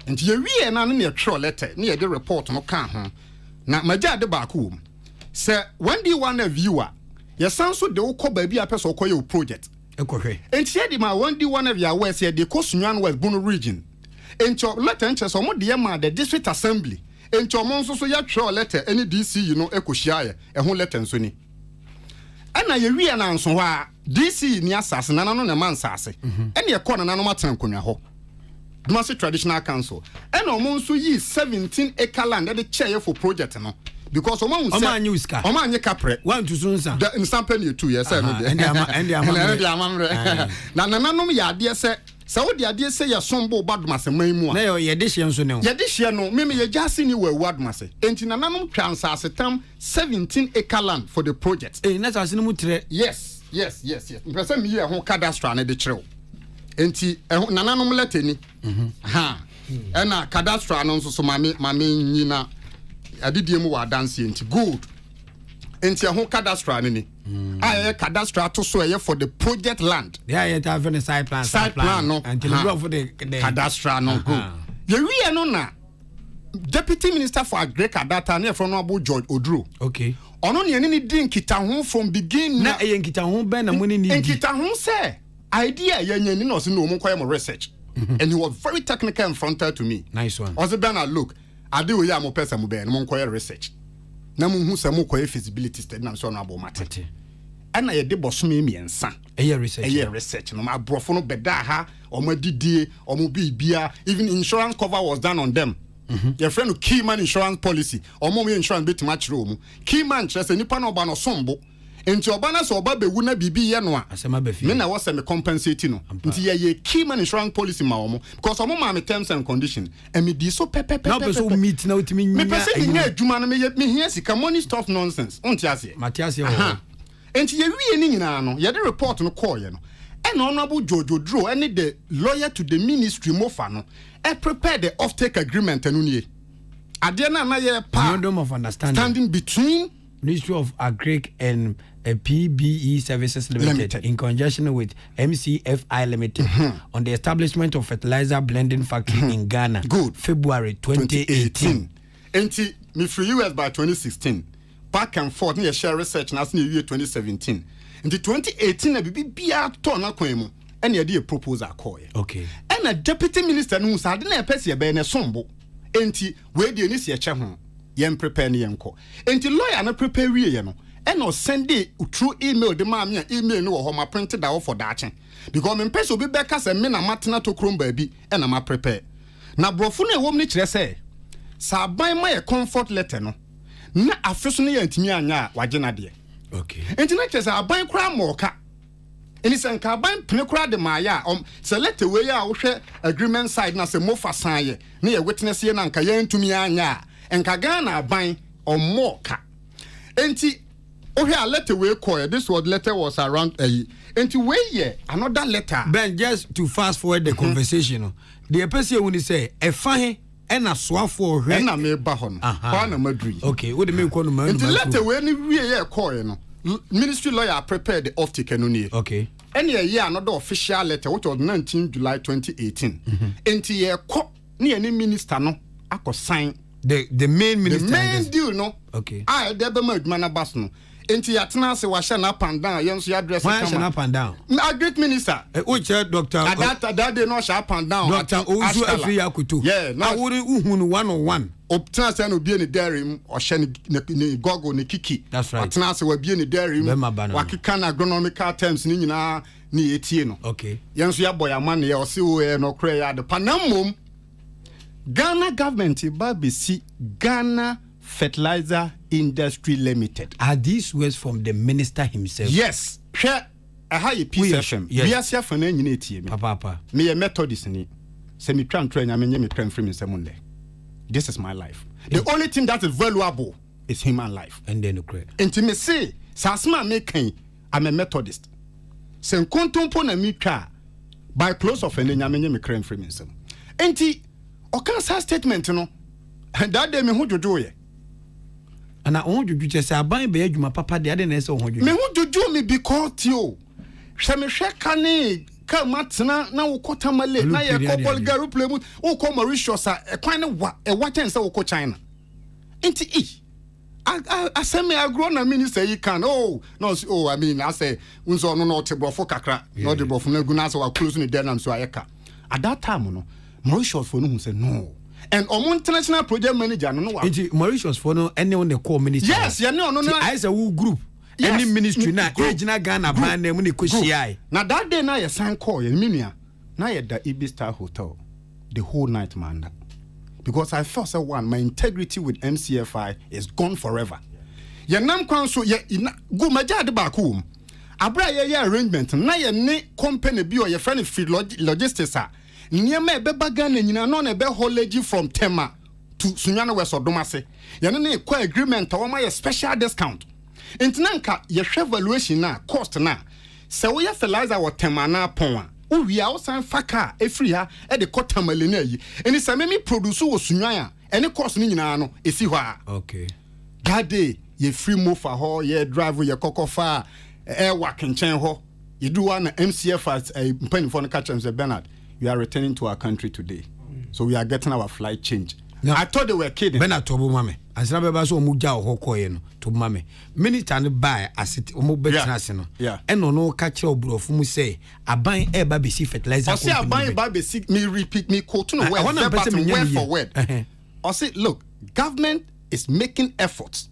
Nti ye wie na no ne tro letter ne ye de report no kan ho na magya de ba ko say when do you want a viewer ye sanso de wo ba bia person ko ye project ekohwe nti ye di ma when do you want a viewer we say de ko Sunyani West Bono region nti letter nche so mo de ma the district assembly nti o mo nso so ye tro letter any DC you know ekohia ye ho letter nso ni ana ye wie na nso ho a DC ni asase na no ne man sase ene ye ko na no matan konwa ho Dumasi Traditional Council. And almost ye 17 acre land that the chair for project no. Because Oman nye capre. One to soon sir. In some penny 2 years. And the amamre. Na nanum ya dear say Saudi idea say ya sombo badmas and may more. No, ye dish so no. Ye dish no, mimi ye just in you were wadmase. And in nanum transas a term 17 acre land for the project. That's as mutre. Yes. Person me here who cadastre and the trail. Enti nananom leteni ha ena cadastral no so mame nyina adidie mu wa dance enti good enti ho cadastral ni aye cadastral to so eye for the project land yeah ta for the side plan no and the for the cadastral no good ye wi no na deputy minister for agriculture data na from no George Oduro okay ono ne ni din kita ho from begin na eye kita ho ben na money ni kita ho say idea yenye ni no se no mo koye mo research. And he was very technical and frontal to me. Nice one. Ose Bernard, look, I do we am person mo be no mo research. Na mo hu se mo koye feasibility study na so no abo mate. And I did bosome miensa. Research. No my brofo no beda ha, or my didie, or mo bibia, even insurance cover was done on them. Your friend who key man insurance policy, or more insurance bit match room. Key man chess and nipa no bano sombo. Into obana so babe wuna bibi yanwa. Asema befi. Me na was me compensate no. Nti ye key man insurance policy ma omo because omo ma me terms and condition. And me di so pepe. Now person meet now to me. Me person me nya adwuma no me here sika money stuff nonsense. Onti ase. Matias ye. Enti ye wie ni nyina no ye de report no call ye no. And honorable Jojo Dro any the lawyer to the ministry mofa no. I prepared the offtake agreement and unye. Adiana na ye memorandum of understanding standing between Ministry of Agric and PBE Services Limited in conjunction with MCFI Limited on the establishment of fertilizer blending factory in Ghana. Good. February 2018. Enti me free US by 2016. Back and forth near share research na year 2017. In the 2018 na bibi bia to na kwan mu. And ye proposal call. Okay. And a deputy minister who said na pese ye be na sombo. Enti we de ni se che ho. Ye prepare ni yenko. Enti lawyer na prepare wie ye no. And no send it through email the ma me email no ho ma printed out for that. Because me pese obi be ka se me na matena to krom baabi e na ma prepare. Na brofo na ewom ni kire se sa ban ma ye comfort letter no. Na afeso no ye ntimi anya waje na de. Okay. Enti na kire se aban kra mo ka. Eni se nka ban pene kra de ma ya select way a wo hwe agreement side na se mo fa san ye na ye witness ye na nka ye ntumi anya nka Ghana ban mo ka. Enti oh here letter we call this word letter was around enti we ye another letter. Ben, just to fast forward the conversation, the person when he say e fa he and a swap for her na me ba ho no kwa na madri. Okay, what do you mean call no man? Enti letter we ni we ye call no ministry lawyer prepared the offtake no nie. Okay. Any year another official letter which was 19 July 2018. Enti ye ko ni any minister no akọ sign the main minister. The main deal no. Okay. I dey be ma adwuma na bas no. Enti yatena se wa hye na up and down yen so ya address kama. Why up and down? A great minister. Which doctor that day no hye up and down. Doctor Ozu Afri Akutu. Yeah, na wori uhunu 101. Obtena se no bie ni dairy o hye ni gogo ni kiki. That's right. Atena se wa bie ni dairy wa kika na agronomical terms ni nyina ni etie no. Okay. Yen so ya boy amane ye o se o no kra ya de panamom. Ghana government ba be si Ghana Fertilizer Industry Limited. Are these words from the minister himself? Yes. Share a high PSFM. We are for na nyina etie me. Papa. Me a Methodist ni. Se me tran tran nya me tran free me semunde. This is my life. The only thing that is valuable is human life. And then okay. Enti say sasma me kan I'm a Methodist. Se nkontompo na me twa by close of enya me tran free me sem. Enti okan sa statement no. And that day me hu jojo ye. And I want you to say, "Aban be adwuma papa de ade na ese ho me hu jojo me because you. Hwe me hwe kane ka matena na wo kotamale na ye ko Bulgaria play wo ko Mauritius a kwan ne wa e wa chen se wo ko China. Enti aseme agro na minister yi kan I mean I say unso no te brofo kakra no de brofo na gu na so wa close ni denam so ayeka. At that time no Mauritius for no hu say no. And international project manager no wa. Mauritius for no anyone the core minister. Yes, ya no. I say who group. Yes. Any ministry na ejina Ghana ban na mu ne ko hia. Na that day na ya san call ya minia. Na ya da Ibis Star Hotel the whole night man. Because I felt one my integrity with MCFI is gone forever. Ya nam kwan so ya go maja de ba ko. Abra ya arrangement na ya ne company bi o ya friend free logistics a. Niema ebeba Ghana nyina no na ebe haulage from Tema to Sunyana West Odomase. Ya ne kwa agreement a woma ya special discount. Entinanka ye hwe valuation na cost na. Se wo ya fertilizer wo Tema na pon a. Wo wi a wo san faka efri ha e de kotamale na yi. Eni se me produce wo Sunyan a ene cost ni nyina no esi ho a. Okay. That day ye free move for ho ye drive ye kokofa e wa kenchen ho. Ye do one MCF as a pen for the catch Bernard. We are returning to our country today. So we are getting our flight change. I thought they were kidding. Bena tobo mame. Asra beba so omu ja ho koye no to mame. Minister no buy asset omu betina ase no. Eno no ka kire oburofu mu say aban e ba besi fertilizer company. I say aban ba besi me repeat me quote no word for word. I say look, government is making efforts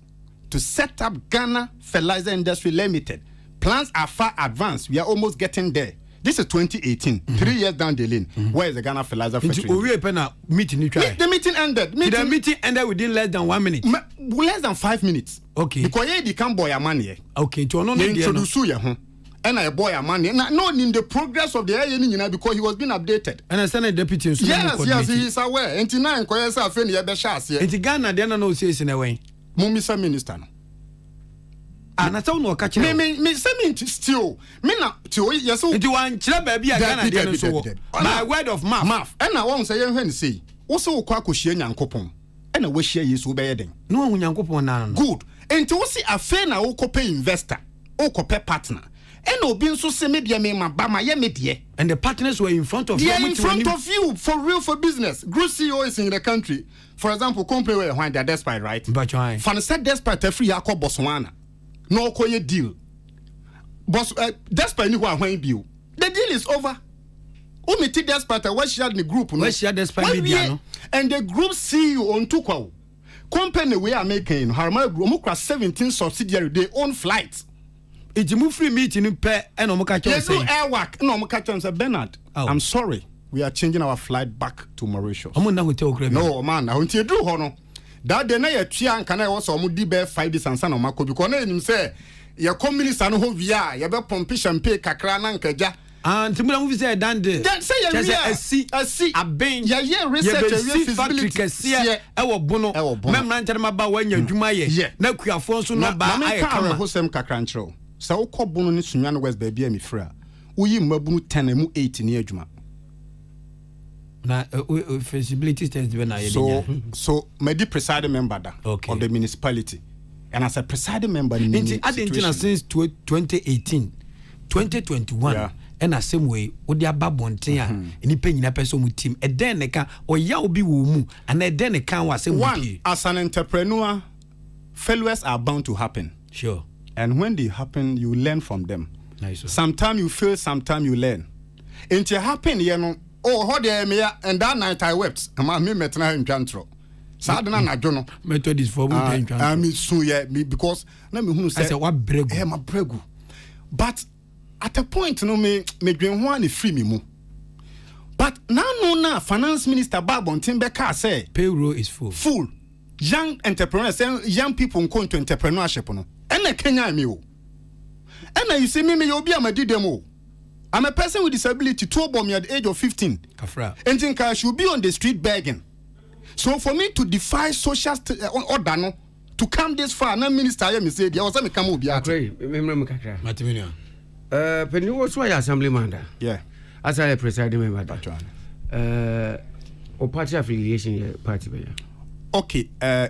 to set up Ghana Fertilizer Industry Limited. Plans are far advanced. We are almost getting there. This is 2018, 3 years down the lane. Where is the Ghana Fertilizer factory? The meeting ended. The meeting ended within less than 1 minute. Less than 5 minutes. Okay. Because you can't boy a money. Okay. To introduce you, and I boy a money. Not in the progress of the area, because he was being updated. And I sent a deputy. Yes, he is aware. And tonight, Koyasa Feni Abeshas. And Ghana, they no says in a way. Mumisa Minister. And I don't know catch me still me na to yes so into one chila baby Ghana so my word of mouth and I won't say when say also kwa kohia nyankopon and we share yesu be yeden no hu nyankopon na no good enti wo si afa na wo kope investor wo kope partner and obi nso se me me ba ma ye me de and the partners were in front of you in front of you for real for business group CEO is in the country for example company where when they are despite right but why fan said despite free yakọ Botswana no koye deal boss despite ni who when bill the deal is over o meet despite what share the group no share despite media no and the group CEO on tukwa company we are making harma group 17 subsidiary they own flights it move free meeting pe and o ka yes no air work no ka say Bernard I'm sorry we are changing our flight back to Mauritius no man I want you do hono that day na ya tua nka na was omo di be 5 days ansa na mako because na enim say ya communist no ho via ya be pomp champagne kakra na nkaja and timula move say dan de say ya see aben ya research ya feasibility e wo bono memra ntere ma ba wanya dwuma ye na kuafo so no ba aye kama ho sem kakra nchro sa wo kɔ bono ni sunwa no west ba bia mi fra uyi mabunu 10 mu 8 ni adwuma na feasibility test be na so my presiding member of the municipality and as a presiding member in Argentina since 2018 2021 and as same way o dia babonten a ni panyina person mu team e den ne ka o ya obi wo mu and e den ne kan wa same one as an entrepreneur failures are bound to happen sure and when they happen you learn from them nice sometimes you fail sometimes you learn it happen you know oh how dey me and that night I wept ama me metna ntwantro sa de na nadwo no method is for me ntwantro me so yeah me because na me hunu say wa bregu ma bregu but at a point no me dwen ho an free me mu but now no na finance minister Babontin Beka say payroll is full young entrepreneurs young people go into entrepreneurship no and Kenya me o and you see me you be amadi dem o I'm a person with disability, 2 bomb at the age of 15. Kafra. And think I should be on the street begging. So for me to defy social order no, to come this far, na minister I say there was a come obi atre. Matimino. When you was why assemblyman. Yeah. As I presiding member. Or party affiliation party. Okay,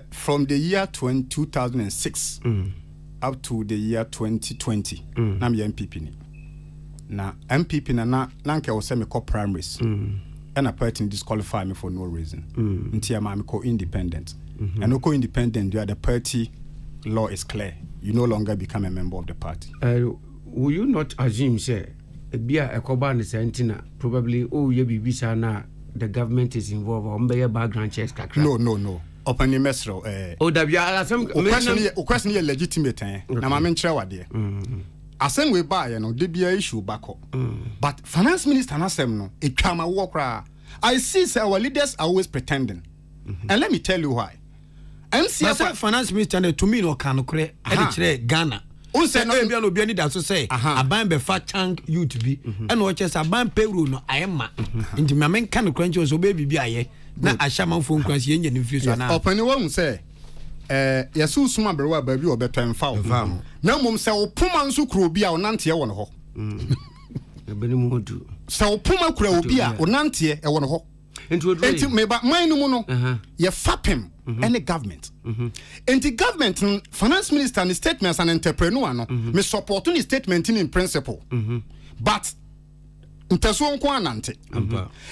from the year 2006 up to the year 2020, I'm MPP ni. Na MPP na nke wo se me call primaries and a party disqualify me for no reason ntia ma me call independent and no call independent you are the party law is clear you no longer become a member of the party will you not assume say bia ekoba ne sentina probably ye bibisa na the government is involved or mbe background checks kakra no open mesro da bia some question is legitimate na ma me nkyere wade asem we buy no de bia issue back but finance minister nasem no etwama workra I see say our leaders are always pretending and let me tell you why NCF finance minister to me no kan kure e de kire Ghana o say no bia no bia ni da so say aban be fa chunk youth bi e no che say aban payroll no ayema nti me men kan kure nche so be bibia ye na ahyaman fo nkwansi ye nya ni firi so na opani wo say yesu suma berwa ba bi obeto emfa na mum se opuma nso kuro bi a onante e wono ho ebeni mu du se opuma kuro obi a onante e wono ho enti meba mine mu no ye fapem any government enti government finance minister ni statement as an entrepreneur no me support ni statement in principle but nteso nko anante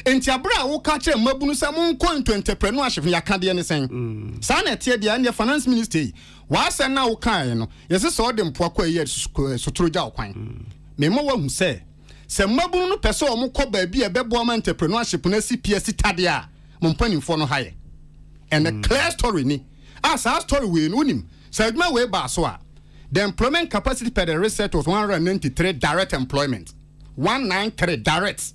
enti abra wo ka kire mabunu se mo nko into entrepreneurship ya ka de ne sen sa na tie de ne finance minister wa se na wo kan no yesi so de mpoa kwa yi sotoroja okwan me mo wa hu se mabunu no pese o mo ko ba bi e bebo ma entrepreneurship na CPS tade a mo mpanimfo no haye and a clear story ni as our story we no nim se aduma we ba so a the employment capacity per the research was 193 direct employment 193 direct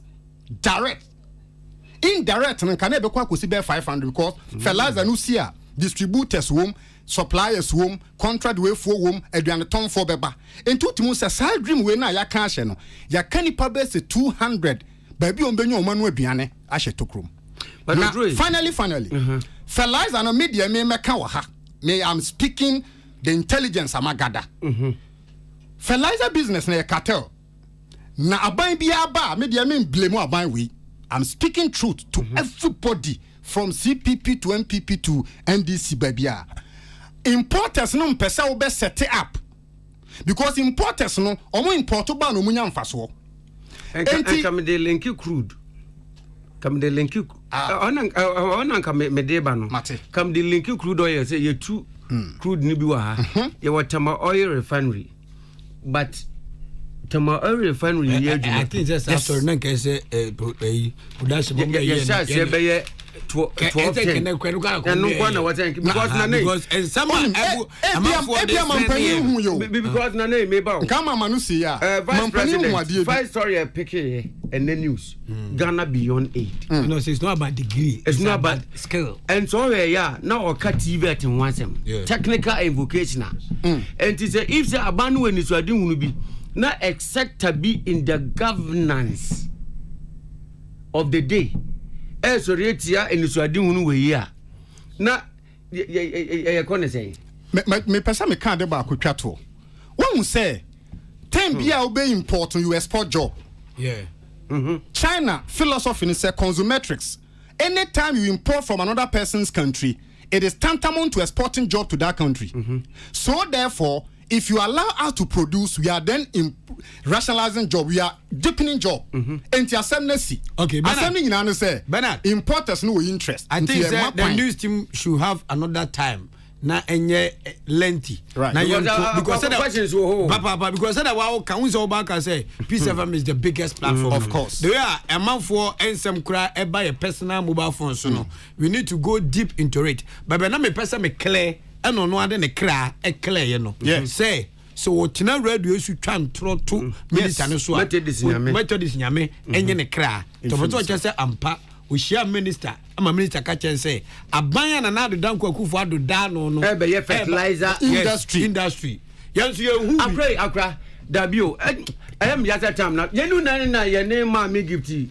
indirect no can be kwa kosi be 500 because fertilizer no see distributors wom suppliers wom contract way for wom aduane ton for beba enti utimu se side dream we na ya kan hye no ya kan ipa be se 200 ba bi on benyo omanu aduane ahye tokrom but finally fertilizer no media me meka wa ha me I'm speaking the intelligence amagada fertilizer business na cartel na aban bia ba media me blame aban we I'm speaking truth to everybody from CPP to MPP to NDC babia importers no mpesa wo be set up because importers no omo import ba no munya mfaso enti come the link crude come the link onan come Midday ba no come the link crude oil say you two crude ni bi wa ha ye Tama oil refinery but Tama oil refinery ye adwuma I think just after na can say production yes be 12 and no one was because na name because and some because na name about come manu see ya five story pick and the news Ghana beyond aid no it's not about degree it's not about skill and so yeah now or cut TV at once technical and vocational and it say if the abanu when is wadin be na except to be in the governance of the day esoretia enisuade hunu we ya na ye kone say me pesa me kan de ba akotwa to won say time bia obey import you export job China philosophy is consumetrics. Anytime you import from another person's country, it is tantamount to exporting job to that country. So therefore, if you allow us to produce, we are then rationalizing job, we are deepening job. And the assembly, okay, assembly in answer, importers no interest. I think the news team should have another time. Na enye lengthy right na because the questions papa because that wow can we so back and say Peace FM is the biggest platform of course there are a man for ensem kra e buy a personal mobile phone so no we need to go deep into it but na me person me clear and no ade ne kra e clear you know say so what na radio should try to minister no so methodist nyame enye ne kra to for to say ampa we share minister ama minister ka chen say abanya na na do dan kwakufu ado da no e be fertilizer industry yanso ye hu akra dabio am yata time na yenu na ye ne ma me gifti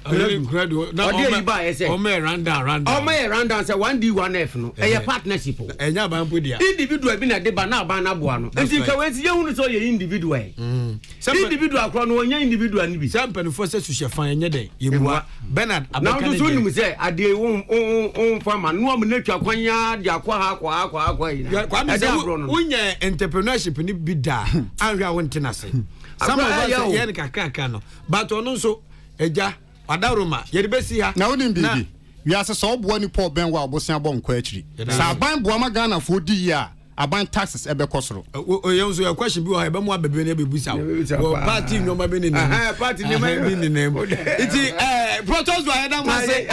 incredible na o me randa say 1D1F no e partnership enya ban podia individual bi na de ba na ban na boa no enti ka we si ye hu so ye individual individual akro no onya individual ni bi sample for say su chefan enye den yemua Bernard abaka na so nim say ade won farmer no am na twa kwanya de akwa yi kwa me unye entrepreneurship ni bi da anhwa won tenase some of us ye ne kakaka no but ono so eja Adaroma yeribesi ha na woni bibi wi ase so obo ni Paul Ben wa obosia bom kwa akiri sa aban boa ma Ghana fo di ya aban taxes ebe kosoro oyenso ya question bi wa ebe mu abebe na bebusa wo party nyoma be ni party ni ma iti protest wa hedan ma say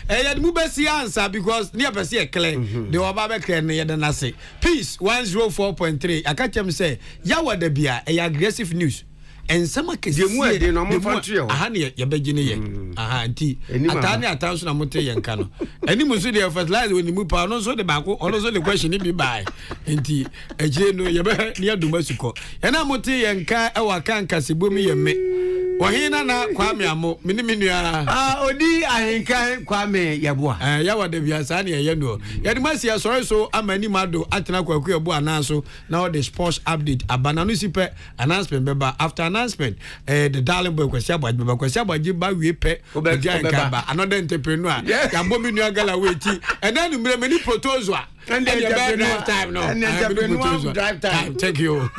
ye mu besi answer because near besi e clear the oba be clear ne yedan ase peace 104.3 aka chem say ya wada bia e aggressive news and some kesi mu ade no mo fantrio aha ne ye begine ye aha nti atane atanso na mote ye nka no ani mu so de fertilizer woni mu pa no so de bako ono so de question ni bi bai nti ejire no ye be ne aduma suko ye na mote ye nka e wa kan kasebomi ye me ohina na kwame amo minua odi ahenka kwame yeboa ya wada bia sa ne ye no ye de masi ya sorry so amani mado atena kwaku yeboa na so na the sports update abana no sipe announcement beba after announcement the darling boy kwesi abwaji ba wie pe odi ahenka ba another entrepreneur ya bo minua gala weti and then many proposal and the drive time no and the drive time thank you